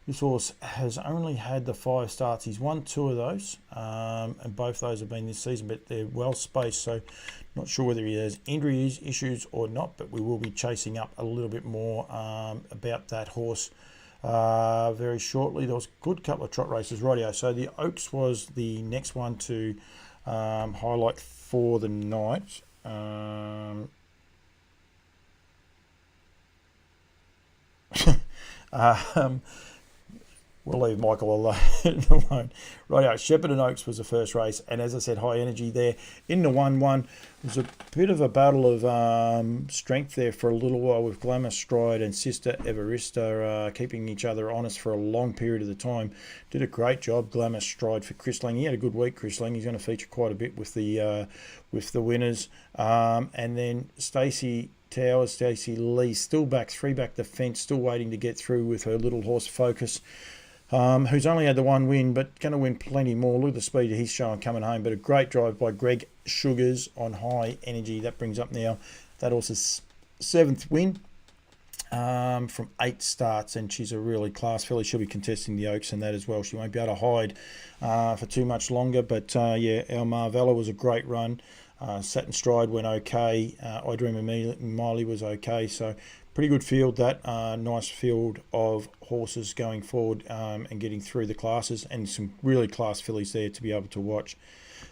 This horse has only had the 5 starts. He's won 2 of those, and both those have been this season, but they're well spaced, so not sure whether he has injury issues or not, but we will be chasing up a little bit more about that horse very shortly. There was a good couple of trot races, rightio. So the Oaks was the next one to highlight for the night. We'll leave Michael alone. Rightio, Shepparton Oaks was the first race, and as I said, high energy there in the 1-1. It was a bit of a battle of strength there for a little while with Glamour Stride and Sister Everista keeping each other honest for a long period of the time. Did a great job, Glamour Stride, for Chris Lang. He had a good week, Chris Lang. He's going to feature quite a bit with the winners. And then Stacey Towers, Stacey Lee, still back, 3 back the fence, still waiting to get through with her little horse Focus. Who's only had the 1 win, but going to win plenty more. Look at the speed he's showing coming home. But a great drive by Greg Sugars on high energy. That brings up now that horse's 7th win from 8 starts, and she's a really class filly. She'll be contesting the Oaks and that as well. She won't be able to hide for too much longer. But yeah, El Marvella was a great run. Satin Stride went okay. I Dream of Miley was okay. So pretty good field that. Nice field of horses going forward and getting through the classes, and some really class fillies there to be able to watch.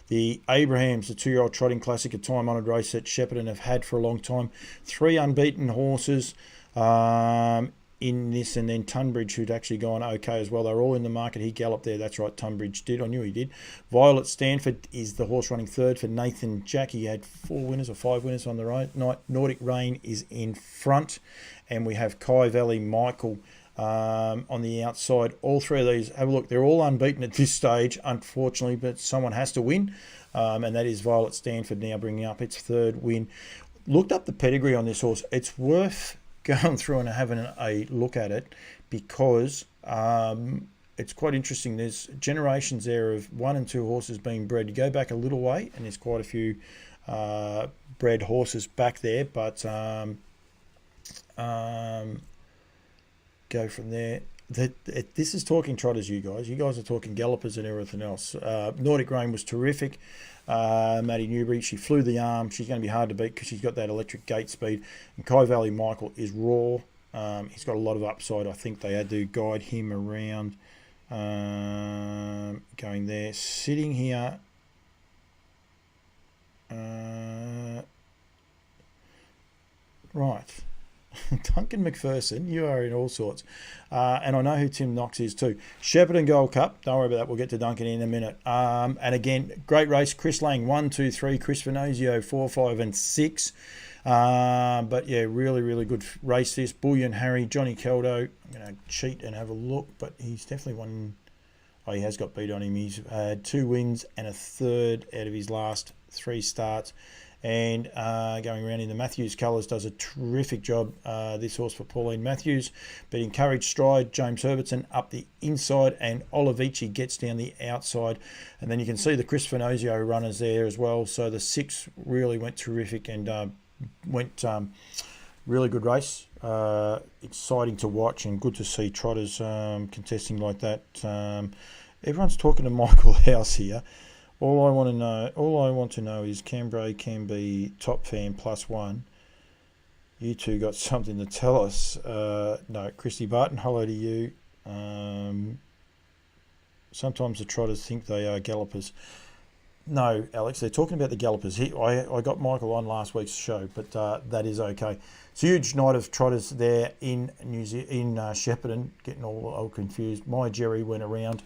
The Abrahams, the 2-year-old trotting classic, a time-honoured race that Shepparton have had for a long time. 3 unbeaten horses in this, and then Tunbridge, who'd actually gone okay as well. They're all in the market. He galloped there. That's right, Tunbridge did. I knew he did. Violet Stanford is the horse running 3rd for Nathan Jack. He had 4 winners or 5 winners on the night. Nordic Rain is in front, and we have Kai Valley Michael on the outside. All 3 of these, have a look, they're all unbeaten at this stage, unfortunately, but someone has to win, and that is Violet Stanford now bringing up its 3rd win. Looked up the pedigree on this horse. It's worth going through and having a look at it because it's quite interesting. There's generations there of 1 and 2 horses being bred. You go back a little way and there's quite a few bred horses back there, but Go from there. This is talking trotters, you guys. You guys are talking gallopers and everything else. Nordic Rain was terrific. Maddie Newbury, she flew the arm. She's going to be hard to beat because she's got that electric gate speed. And Kai Valley Michael is raw. He's got a lot of upside. I think they had to guide him around. Going there. Sitting here. Right. Duncan McPherson, you are in all sorts. And I know who Tim Knox is too. Shepparton Gold Cup, don't worry about that, we'll get to Duncan in a minute. And again, great race. Chris Lang, 1, 2, 3. Chris Venozio, 4, 5 and 6. But yeah, really, really good race this. Bullion Harry, Johnny Keldo. I'm going to cheat and have a look, but he's definitely won. Oh, he has got beat on him. He's had 2 wins and a third out of his last 3 starts. And going around in the Matthews colours, does a terrific job, this horse for Pauline Matthews. Beating Courage Stride, James Herbertson up the inside, and Olivici gets down the outside. And then you can see the Chris Venozio runners there as well. So the 6 really went terrific and went really good race. Exciting to watch and good to see trotters contesting like that. Everyone's talking to Michael House here. All I want to know is Cambrai can be top fan +1. You two got something to tell us. No, Christy Barton, hello to you. Sometimes the trotters think they are gallopers. No, Alex, they're talking about the gallopers. I got Michael on last week's show, but that is okay. It's a huge night of trotters there in Shepparton. Getting all confused. My Jerry went around.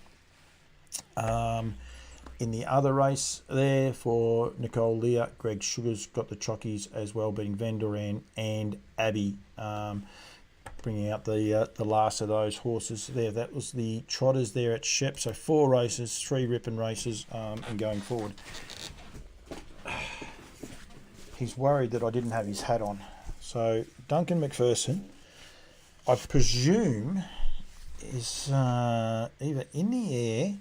In the other race there for Nicole Lear, Greg Sugars got the chockies as well, beating Van Duran and Abbey, bringing out the last of those horses there. That was the trotters there at Shep. So 4 races, 3 ripping races, and going forward. He's worried that I didn't have his hat on. So Duncan McPherson, I presume, is either in the air.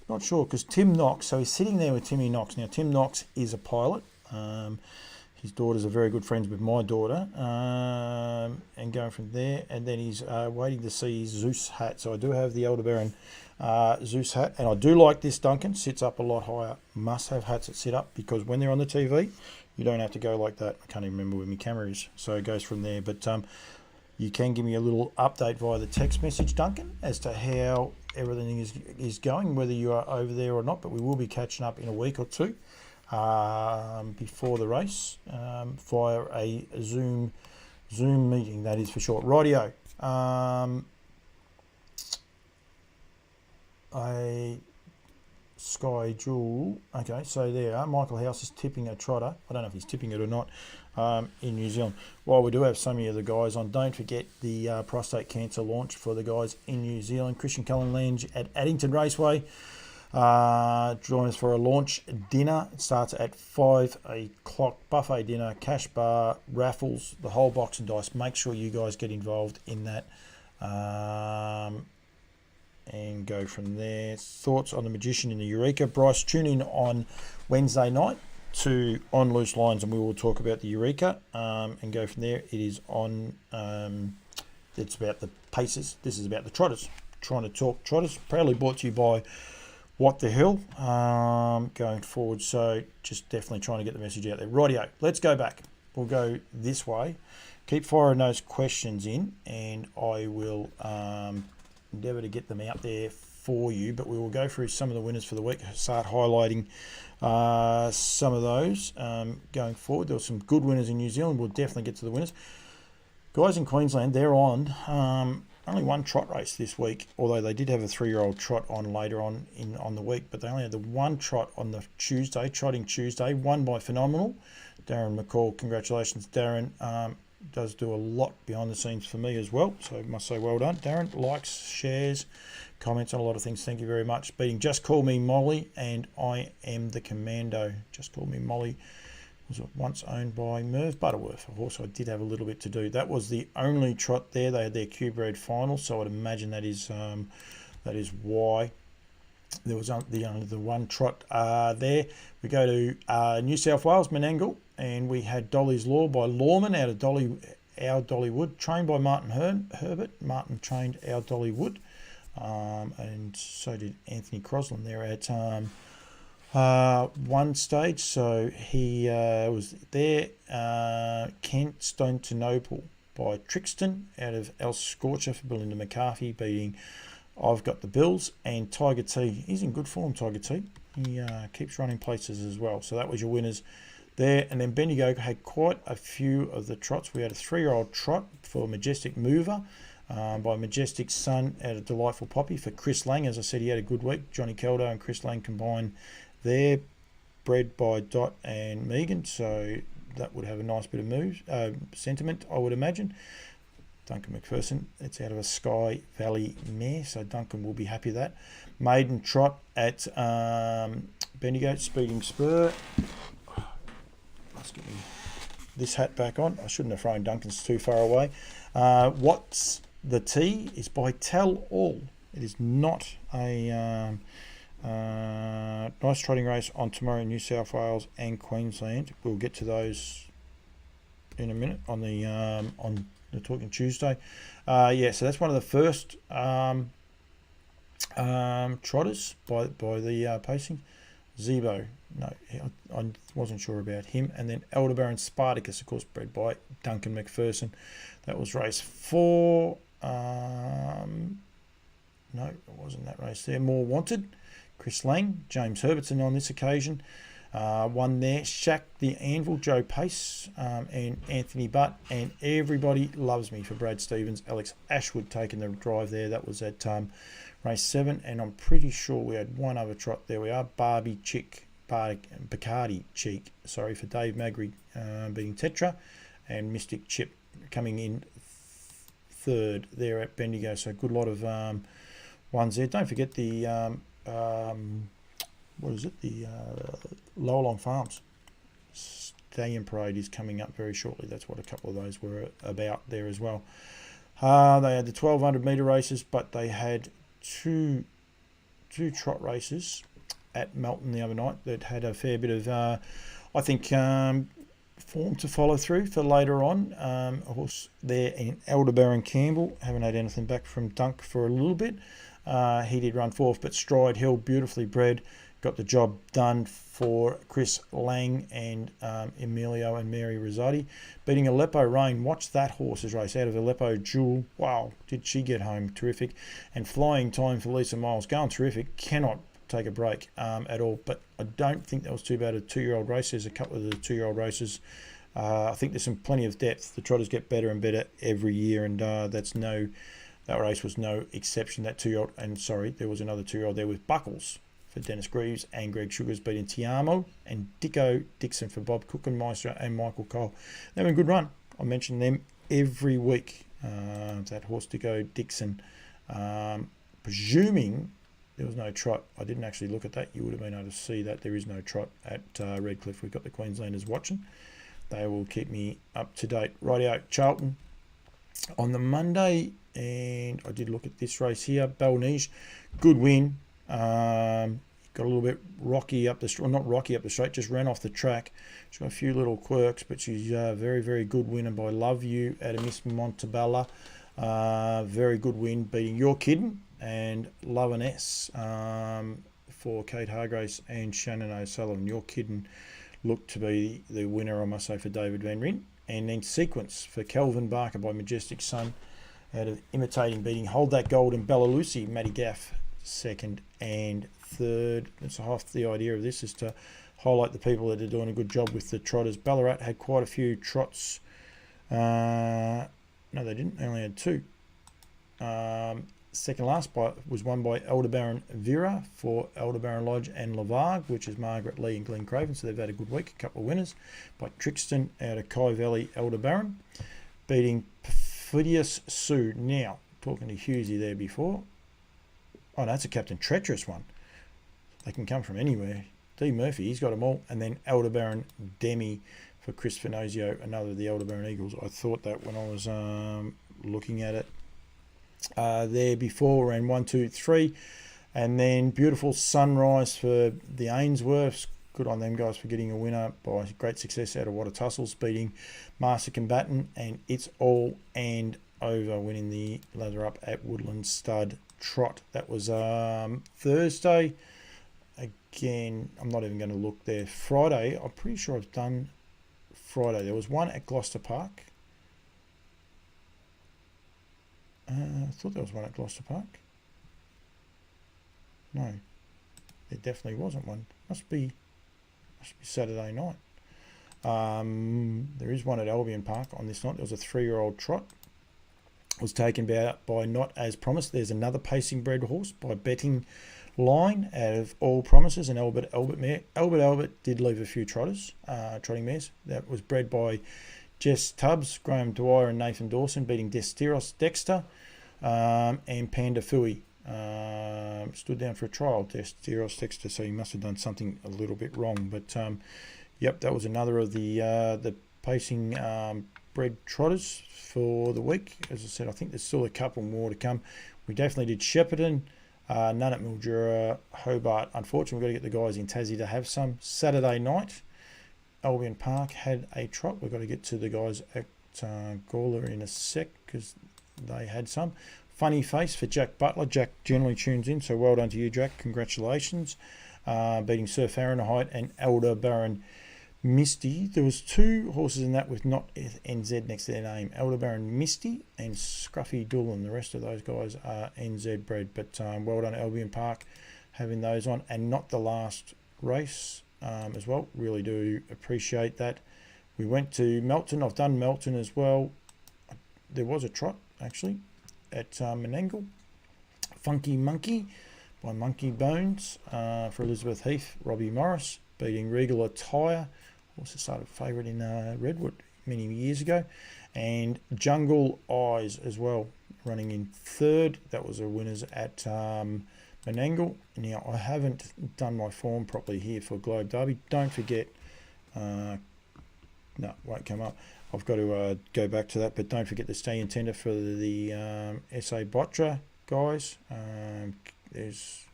Not sure, because Tim Knox, so he's sitting there with Timmy Knox. Now, Tim Knox is a pilot. His daughters are very good friends with my daughter. And going from there, and then he's waiting to see his Zeus hat. So I do have the Aldebaran Zeus hat. And I do like this, Duncan. Sits up a lot higher. Must have hats that sit up, because when they're on the TV, you don't have to go like that. I can't even remember where my camera is. So it goes from there. But you can give me a little update via the text message, Duncan, as to how everything is going, whether you are over there or not. But we will be catching up in a week or 2 before the race via a Zoom meeting, that is for sure. Rightio. A Sky Jewel. Okay, so there. Michael House is tipping a trotter. I don't know if he's tipping it or not in New Zealand. While we do have some of the guys on, don't forget the prostate cancer launch for the guys in New Zealand. Christian Cullen Lange at Addington Raceway. Join us for a launch dinner. It starts at 5 o'clock. Buffet dinner, cash bar, raffles, the whole box and dice. Make sure you guys get involved in that. And go from there. Thoughts on the Magician in the Eureka. Bryce, tune in on Wednesday night to On Loose Lines, and we will talk about the Eureka and go from there. It is on, it's about the paces. This is about the trotters. Trying to talk trotters. Proudly brought to you by What the Hill going forward. So just definitely trying to get the message out there. Rightio, let's go back. We'll go this way. Keep firing those questions in, and I will endeavour to get them out there for you, but we will go through some of the winners for the week, start highlighting some of those going forward. There were some good winners in New Zealand. We'll definitely get to the winners. Guys in Queensland, they're on only 1 trot race this week, although they did have a 3-year-old trot on later on the week, but they only had the 1 trot on the Tuesday, Trotting Tuesday, won by Phenomenal. Darren McCall, congratulations, Darren. Does do a lot behind the scenes for me as well, so I must say well done, Darren. Likes, shares, comments on a lot of things. Thank you very much. Beating Just Call Me Molly and I Am the Commando. Just Call Me Molly was once owned by Merv Butterworth, a horse I did have a little bit to do. That was the only trot there. They had their Q-bred final, so I'd imagine that is why there was the 1 trot there. We go to New South Wales, Menangle, and we had Dolly's Law by Lawman out of Our Dollywood, trained by Martin Herbert. Martin trained Our Dollywood, and so did Anthony Crosland there at one stage. So he was there. Kent Stone-to-Noble by Trixton out of El Scorcher for Belinda McCarthy, beating I've Got the Bills. And Tiger T, he's in good form, Tiger T. He keeps running places as well. So that was your winners there. And then Bendigo had quite a few of the trots. We had a 3-year-old trot for Majestic Mover by Majestic Sun out of Delightful Poppy for Chris Lang. As I said, he had a good week. Johnny Caldo and Chris Lang combined there, bred by Dot and Megan. So that would have a nice bit of sentiment, I would imagine. Duncan McPherson, it's out of a Sky Valley mare, so Duncan will be happy with that. Maiden trot at Bendigo, Speeding Spur. Let's get this hat back on. I shouldn't have thrown Duncan's too far away. What's the T is by Tell All. It is not a nice trotting race on tomorrow in New South Wales and Queensland. We'll get to those in a minute on the Talking Tuesday. Yeah, so that's one of the first trotters by the pacing. Zebo, no, I wasn't sure about him. And then Elderbaron Spartacus, of course, bred by Duncan McPherson. That was race 4. No, it wasn't that race there. More Wanted, Chris Lang, James Herbertson on this occasion. One there, Shaq the Anvil, Joe Pace, and Anthony Butt, and Everybody Loves Me for Brad Stevens. Alex Ashwood taking the drive there. That was at race 7, and I'm pretty sure we had one other trot. There we are, Bacardi Cheek, sorry, for Dave Magri beating Tetra, and Mystic Chip coming in third there at Bendigo. So a good lot of ones there. Don't forget the what is it? The Lower Long Farms Stallion Parade is coming up very shortly. That's what a couple of those were about there as well. They had the 1200 metre races, but they had two trot races at Melton the other night that had a fair bit of, I think, form to follow through for later on. A horse there in Elderbaron Campbell. Haven't had anything back from Dunk for a little bit. He did run fourth, but Stride Hill, beautifully bred, got the job done for Chris Lang and Emilio and Mary Rosati. Beating Aleppo Rain. Watch that horse's race out of Aleppo Jewel. Wow, did she get home? Terrific. And Flying Time for Lisa Miles. Going terrific. Cannot take a break at all. But I don't think that was too bad a 2-year-old race. There's a couple of the 2-year-old races. I think there's plenty of depth. The trotters get better and better every year, and that race was no exception. That 2-year-old, and sorry, there was another 2-year-old there with Buckles for Dennis Greaves and Greg Sugars, beating Tiamo and Dicko Dixon for Bob Cookenmeister and Michael Cole. They were a good run. I mention them every week. That horse Dicko Dixon, presuming there was no trot. I didn't actually look at that. You would have been able to see that there is no trot at Redcliffe. We've got the Queenslanders watching. They will keep me up to date. Rightio, Charlton on the Monday, and I did look at this race here. Balnige, good win. Got a little bit rocky up the straight, not rocky up the straight, just ran off the track. She's got a few little quirks, but she's a very, very good winner by Love You out of Miss Montebella. Very good win, beating Your Kiddin' and Love and S for Kate Hargraves and Shannon O'Sullivan. Your Kiddin' looked to be the winner, I must say, for David Van Ryn. And then Sequence for Kelvin Barker by Majestic Sun out of Imitating, beating Hold That Gold and Bella Lucy. Matty Gaff second and third. That's half the idea of this, is to highlight the people that are doing a good job with the trotters. Ballarat had quite a few trots. No, they didn't. They only had 2. Second last was won by Elderbaron Vera for Elderbaron Lodge and Lavargue, which is Margaret Lee and Glenn Craven. So they've had a good week. A couple of winners by Trixton out of Kai Valley Elderbaron, beating Perfidious Sue. Now, talking to Hughesy there before. Oh, no, that's a Captain Treacherous one. They can come from anywhere. D. Murphy, he's got them all. And then Elderbaron Demi for Chris Finozio, another of the Elderbaron Eagles. I thought that when I was looking at it. There before, ran 1, 2, 3. And then Beautiful Sunrise for the Ainsworths. good on them guys for getting a winner by great success out of Water Tussles, beating Master Combatant and It's All and Over, winning the lather up at Woodlands Stud Trot. That was Thursday. Again, I'm not even going to look there. Friday, I'm pretty sure I've done Friday. There was one at Gloucester Park. I thought there was one at Gloucester Park. No, there definitely wasn't one. Must be Saturday night. There is one at Albion Park on this night. There was a 3-year-old trot. Was taken by Not As Promised. There's another pacing bred horse by Betting Line out of All Promises, and Albert mare. Albert did leave a few trotters, trotting mares. That was bred by Jess Tubbs, Graham Dwyer and Nathan Dawson, beating Dexteros Dexter and Panda Fui. Stood down for a trial, Dexteros Dexter, so he must have done something a little bit wrong. But yep, that was another of the pacing bred trotters for the week. As I said, I think there's still a couple more to come. We definitely did Shepparton, none at Mildura, Hobart. Unfortunately, we've got to get the guys in Tassie to have some. Saturday night, Albion Park had a trot. We've got to get to the guys at Gawler in a sec because they had some. Funny face for Jack Butler. Jack generally tunes in, so well done to you, Jack. Congratulations. Beating Sir Fahrenheit and Elder Baron Misty. There was 2 horses in that with Not NZ next to their name. Elder Baron Misty and Scruffy Doolan. The rest of those guys are NZ bred. But well done, Albion Park, having those on. And not the last race as well. Really do appreciate that. We went to Melton. I've done Melton as well. There was a trot, actually, at Menangle. Funky Monkey by Monkey Bones for Elizabeth Heath. Robbie Morris beating Regal Attire. Also started favourite in Redwood many years ago. And Jungle Eyes as well, running in 3rd. That was a winners at Menangle. Now, I haven't done my form properly here for Globe Derby. Don't forget, no, won't come up. I've got to go back to that, but don't forget the stay in tender for the SA Botra guys. There's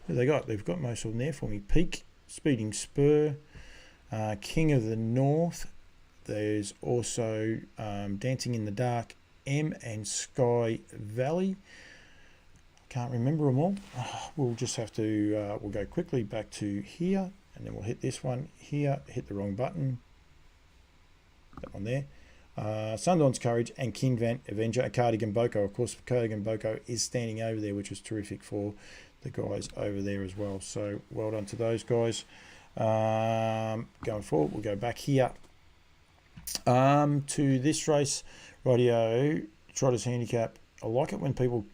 who they got. They've got most of them there for me. Peak, Speeding Spur, King of the North. There's also Dancing in the Dark, M and Sky Valley. Can't remember them all. We'll just have to, we'll go quickly back to here, and then we'll hit this one here. Hit the wrong button. That one there. Sundawn's Courage and King Van Avenger and Cardigan Boko. Of course, Cardigan Boko is standing over there, which was terrific for the guys over there as well. So well done to those guys. Going forward, we'll go back here to this race. Radio Trotters Handicap. I like it when people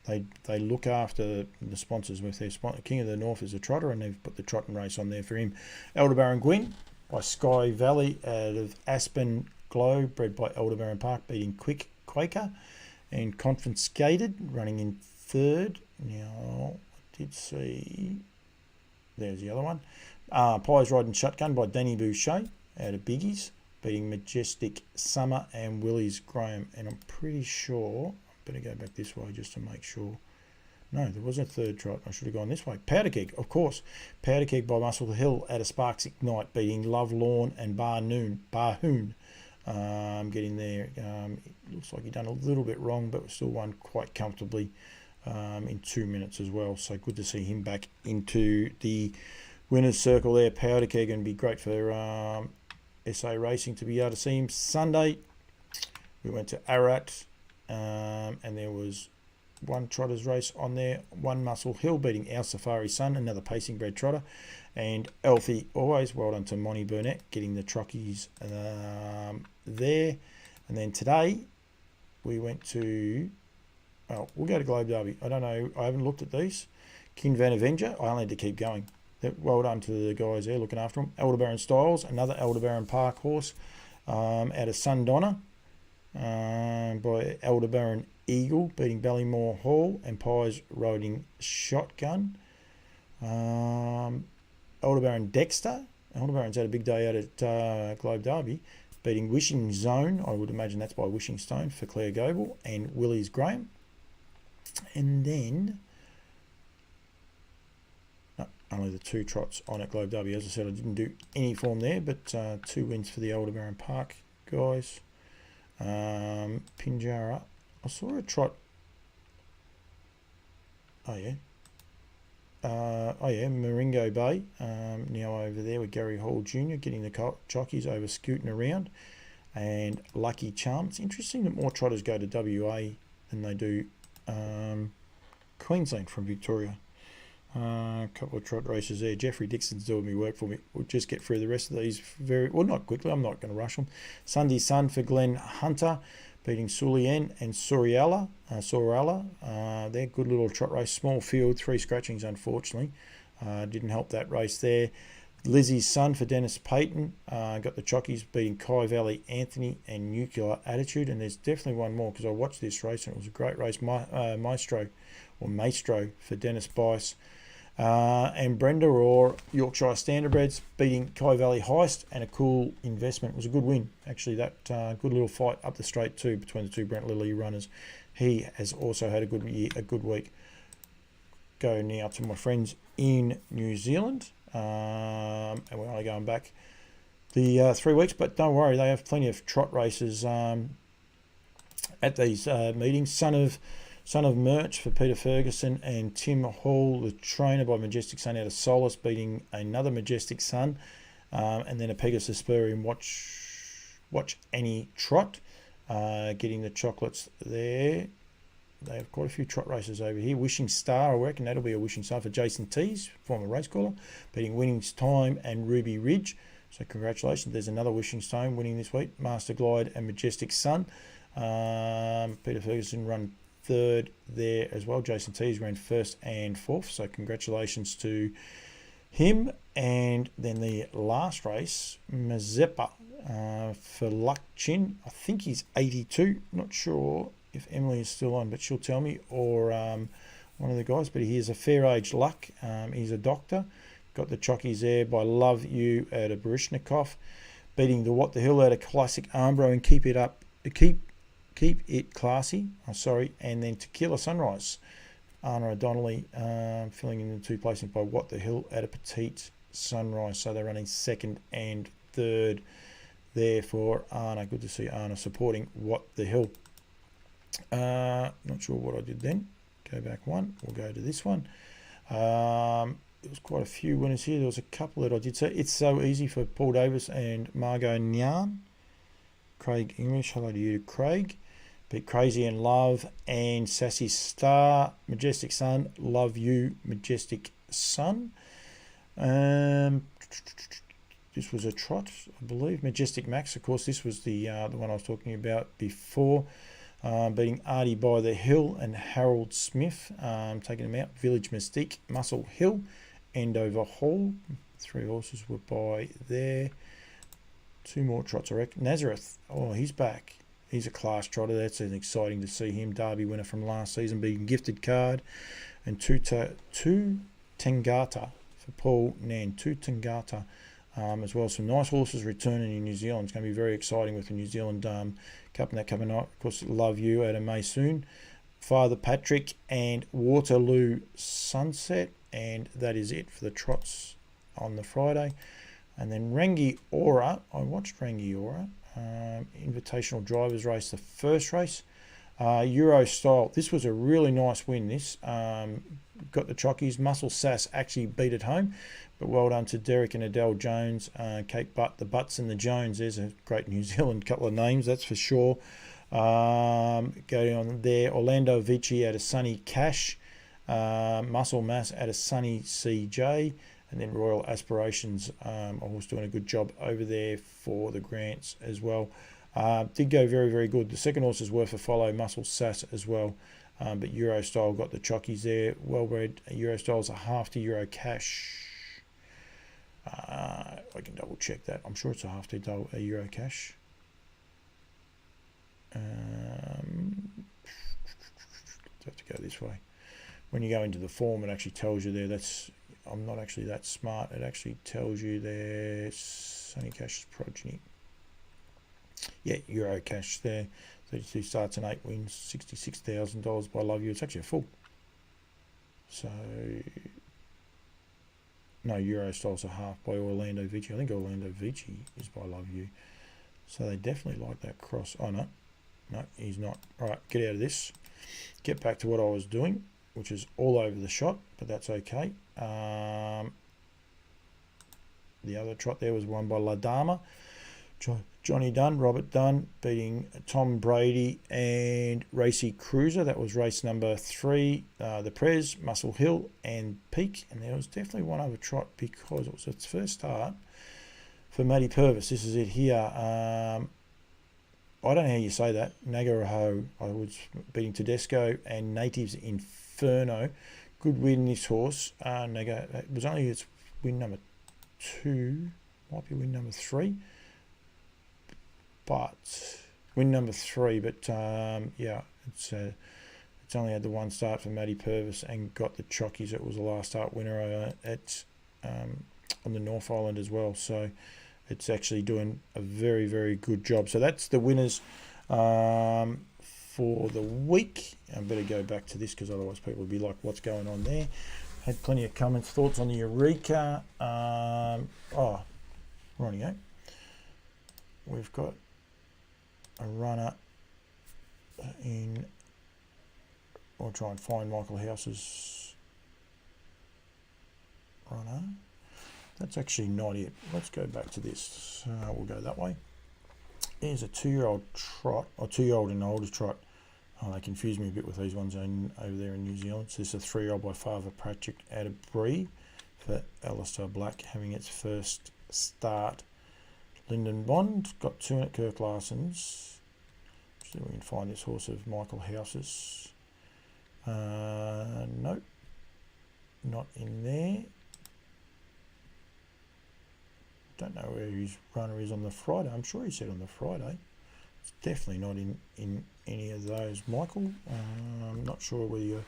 they look after the sponsors with their sponsor. King of the North is a trotter, and they've put the trotting race on there for him. Elder Baron Gwyn by Sky Valley out of Aspen Glow, bred by Elder Baron Park, beating Quick Quaker, and Confiscated running in 3rd. Now, I did see, there's the other one. Pies Riding Shotgun by Danny Boucher out of Biggies, beating Majestic Summer and Willie's Graham. And I'm pretty sure, I better go back this way just to make sure. No, there was a 3rd trot. I should have gone this way. Powder Keg, of course. Powder Keg by Muscle Hill out of Sparks Ignite, beating Love Lawn and Barhoon. Getting there. It looks like he done a little bit wrong, but still won quite comfortably in 2 minutes as well. So good to see him back into the winner's circle there. Powder Keg, and be great for SA Racing to be able to see him. Sunday, we went to Ararat, and there was one Trotters race on there. One Muscle Hill beating Our Safari Sun, another pacing bred trotter. And Elfie Always, well done to Monty Burnett, getting the trockies there. And then today, we went to, well, we'll go to Globe Derby. I don't know, I haven't looked at these. King Van Avenger, I only had to keep going. Well done to the guys there looking after them. Elder Baron Styles, another Elder Baron Park horse out of Sundonna by Elder Baron Eagle, beating Ballymore Hall, and Pies Riding Shotgun. Elder Baron Dexter. Elder Baron's had a big day out at Globe Derby, beating Wishing Zone. I would imagine that's by Wishing Stone for Claire Goble and Willie's Graham. And then, no, only the 2 trots on at Globe Derby. As I said, I didn't do any form there, but 2 wins for the Aldebaran Park guys. Pinjarra, I saw a trot. Oh yeah. Maringo Bay, now over there with Gary Hall Jr. getting the jockeys over scooting around, and Lucky Charm. It's interesting that more trotters go to WA than they do Queensland from Victoria. A couple of trot races there. Jeffrey Dixon's doing me work for me. We'll just get through the rest of these not quickly. I'm not going to rush them. Sunday Sun for Glenn Hunter, beating Sulien and Sorella. They're good little trot race. Small field, 3 scratchings unfortunately. Didn't help that race there. Lizzie's Son for Dennis Payton. Got the jockeys beating Kai Valley Anthony and Nuclear Attitude. And there's definitely one more because I watched this race and it was a great race. Maestro for Dennis Bice. And Brenda or Yorkshire Standardbreds beating Kai Valley Heist, and a cool investment. It was a good win actually. That good little fight up the straight too between the 2 Brent Lilly runners. He has also had a good week. Go now to my friends in New Zealand, and we're only going back the 3 weeks, but don't worry, they have plenty of trot races at these meetings. Son of Merch for Peter Ferguson and Tim Hall, the trainer by Majestic Sun out of Solace, beating another Majestic Sun, and then a Pegasus Spur in Watch Annie Trot, getting the chocolates there. They have quite a few trot races over here. Wishing Star, I reckon that'll be a Wishing Star for Jason Tees, former race caller, beating Winning's Time and Ruby Ridge. So congratulations, there's another Wishing Stone winning this week. Master Glide and Majestic Sun. Peter Ferguson run 3rd there as well. Jason Tees ran 1st and 4th, so congratulations to him. And then the last race, Mazeppa for Luck Chin. I think he's 82. Not sure if Emily is still on, but she'll tell me, or one of the guys. But he is a fair age Luck. He's a doctor. Got the chockies there by Love You out of Barishnikov, beating the What the Hill out of Classic Armbro and Keep It Classy. And then Tequila Sunrise. Anna O'Donnelly filling in the 2 placings by What the Hill at a Petite Sunrise. So they're running 2nd and 3rd there for Anna. Good to see Anna supporting What the Hill. Not sure what I did then. Go back one. We'll go to this one. There was quite a few winners here. There was a couple that I did say. It's So Easy for Paul Davis and Margot Nyan. Craig English. Hello to you, Craig. Beat Crazy in Love and Sassy Star. Majestic Sun. Love You, Majestic Sun. This was a trot, I believe. Majestic Max, of course. This was the one I was talking about before. Beating Artie by the Hill and Harold Smith. Taking them out. Village Mystique, Muscle Hill, Endover Hall. 3 horses were by there. 2 more trots, I reckon. Nazareth. Oh, he's back. He's a class trotter. That's exciting to see him. Derby winner from last season, being gifted card. And two Tangata for Paul Nan. 2 Tangata as well. Some nice horses returning in New Zealand. It's going to be very exciting with the New Zealand Cup and that coming up. Of course, Love You out of Maysoon. Father Patrick and Waterloo Sunset. And that is it for the trots on the Friday. And then Rangi Ora. I watched Rangi Ora. Invitational Drivers Race, the first race. Euro Style. This was a really nice win, this. Got the chockies. Muscle Sass actually beat it home. But well done to Derek and Adele Jones. Kate Butt, the Butts and the Jones. There's a great New Zealand couple of names, that's for sure. Going on there. Orlando Vici out of Sunny Cash. Muscle Mass out of Sunny CJ. And then Royal Aspirations, always doing a good job over there for the grants as well. Did go very, very good. The second horse is worth a follow, Muscle Sass as well. But Euro Style got the chockies there. Well bred. Euro Style's a half to Euro Cash. I can double check that. I'm sure it's a half to Euro Cash. Have to go this way. When you go into the form, it actually tells you there. I'm not actually that smart. It actually tells you there. Sunny Cash's progeny. Yeah, Euro Cash there. 32 starts and 8 wins. $66,000 by Love You. It's actually a full. So No, Eurostyle's a half by Orlando Vici. I think Orlando Vici is by Love You. So they definitely like that cross. Oh, no. No, he's not. All right, get out of this. Get back to what I was doing, which is all over the shot, but that's okay. The other trot there was won by La Dama. Johnny Dunn, Robert Dunn, beating Tom Brady and Racy Cruiser. That was race number 3. The Prez, Muscle Hill, and Peak. And there was definitely one other trot because it was its first start for Matty Purvis. This is it here. I don't know how you say that. Nagaraho, I was beating Tedesco and Natives Inferno. Good win, this horse. It was only its win number 2. Might be win number 3. But win number 3, but yeah, it's only had the one start for Matty Purvis and got the chockies. It was the last start winner at on the North Island as well. So it's actually doing a very, very good job. So that's the winners for the week. I better go back to this because otherwise people will be like, what's going on there? Had plenty of comments, thoughts on the Eureka. Oh, rightio. We've got a runner in. I'll try and find Michael House's runner. That's actually not it. Let's go back to this. We'll go that way. Here's a 2-year-old trot, or 2-year-old and older trot. Oh, they confuse me a bit with these ones over there in New Zealand. So this is a 3-year-old by Father Patrick out of Bree for Alistair Black having its first start. Lyndon Bond got 2 in at Kirk Larson's. See if we can find this horse of Michael House's. Nope, not in there. Don't know where his runner is on the Friday. I'm sure he said on the Friday. It's definitely not in any of those. Michael, I'm not sure whether you're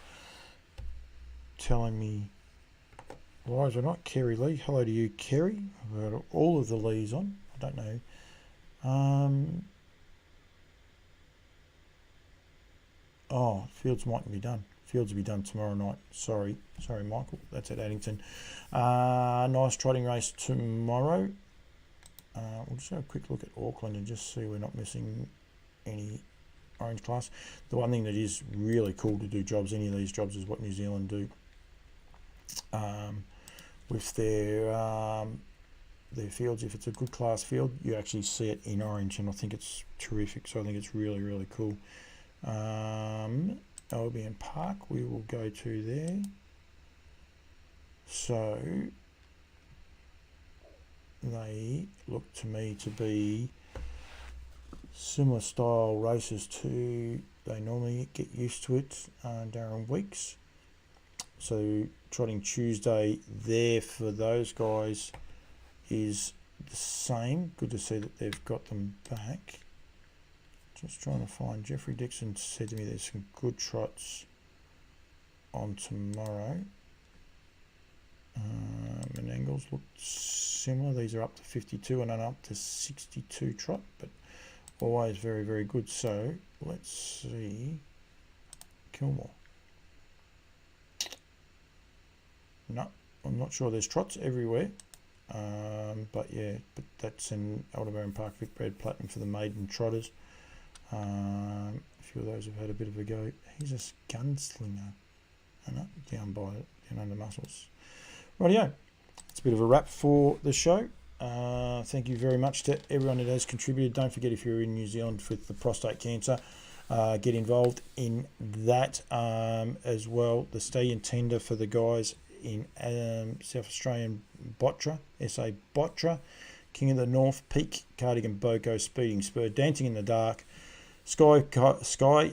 telling me lies or not. Kerry Lee, hello to you, Kerry. I've got all of the Lees on. I don't know. Oh, Fields mightn't be done. Fields will be done tomorrow night. Sorry, Michael. That's at Addington. Nice trotting race tomorrow. We'll just have a quick look at Auckland and just see we're not missing any orange class. The one thing that is really cool to do jobs, any of these jobs, is what New Zealand do with their fields. If it's a good class field, you actually see it in orange, and I think it's terrific. So I think it's really, really cool. Albion Park, we will go to there. So they look to me to be similar style races to they normally get used to it. Darren Weeks. So trotting Tuesday there for those guys is the same. Good to see that they've got them back. Just trying to find. Jeffrey Dixon said to me there's some good trots on tomorrow. Menangles look similar. These are up to 52 and up to 62 trot, but always very, very good. So let's see. Kilmore. No, I'm not sure. There's trots everywhere. But yeah, but that's in Aldebaran Park, Vic Bred Platinum for the maiden trotters. A few of those have had a bit of a go. He's a gunslinger. Down under muscles. Rightio. It's a bit of a wrap for the show. Thank you very much to everyone that has contributed. Don't forget, if you're in New Zealand with the prostate cancer, get involved in that as well. The stallion tender for the guys in South Australian Botra, SA Botra, King of the North, Peak, Cardigan, Boko, Speeding Spur, Dancing in the Dark, Sky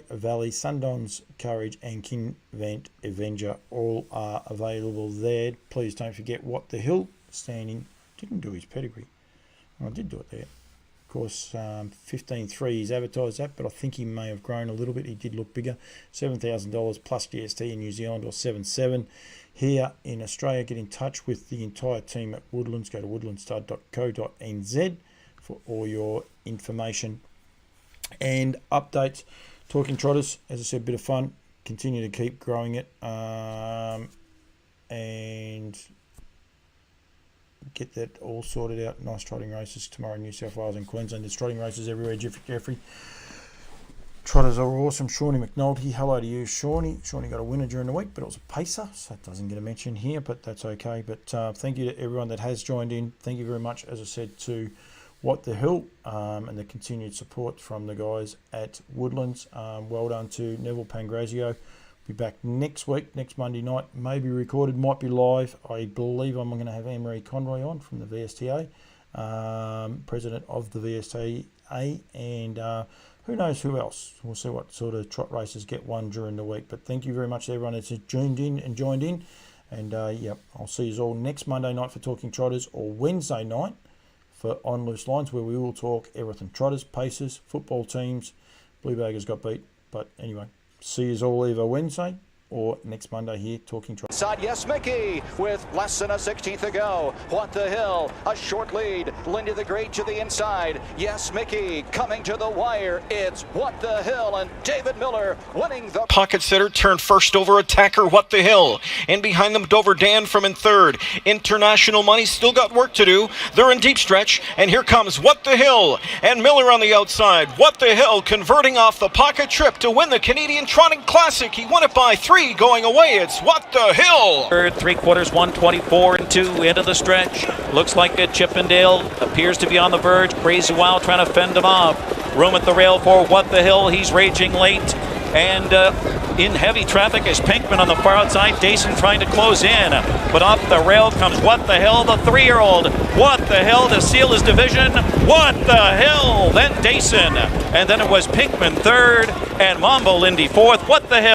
Valley, Sundowns Courage, and King Vent Avenger all are available there. Please don't forget What the Hill standing. Didn't do his pedigree. I did do it there. Of course, 15.3 he's advertised that, but I think he may have grown a little bit. He did look bigger. $7,000 plus GST in New Zealand, or 7.7 here in Australia. Get in touch with the entire team at Woodlands. Go to woodlandstud.co.nz for all your information and updates. Talking Trotters, as I said, a bit of fun. Continue to keep growing it. And get that all sorted out. Nice trotting races tomorrow in New South Wales and Queensland. There's trotting races everywhere. Jeffrey. Trotters are awesome. Shawnee McNulty, hello to you, Shawnee. Shawnee got a winner during the week, but it was a pacer, so it doesn't get a mention here, but that's okay. But thank you to everyone that has joined in. Thank you very much, as I said, to What the Hill and the continued support from the guys at Woodlands. Well done to Neville Pangrazio. Be back next week, next Monday night. Maybe recorded, might be live. I believe I'm going to have Anne-Marie Conroy on from the VSTA, president of the VSTA, and who knows who else. We'll see what sort of trot races get won during the week. But thank you very much to everyone that's tuned in and joined in. And yep, I'll see you all next Monday night for Talking Trotters, or Wednesday night for On Loose Lines, where we will talk everything trotters, pacers, football teams. Blue Baggers got beat. But anyway, see you all either Wednesday or next Monday here, Talking Trotters. Side, yes, Mickey, with less than a 16th to go. What the Hill, a short lead. Lindy the Great to the inside. Yes, Mickey, coming to the wire. It's What the Hill, and David Miller winning the pocket sitter turned first over attacker What the Hill, and behind them Dover Dan from in third. International Money still got work to do. They're in deep stretch, and here comes What the Hill and Miller on the outside. What the Hill converting off the pocket trip to win the Canadian Trotting Classic. He won it by 3 going away. It's What the Hill. Third, 3/4, 124 and 2 into the stretch. Looks like a Chippendale appears to be on the verge. Crazy Wild trying to fend him off. Room at the rail for What the Hill. He's raging late. And in heavy traffic is Pinkman on the far outside. Dason trying to close in. But off the rail comes What the Hill, the 3-year-old. What the Hill to seal his division. What the Hill. Then Dason. And then it was Pinkman third and Mambo Lindy fourth. What the Hill.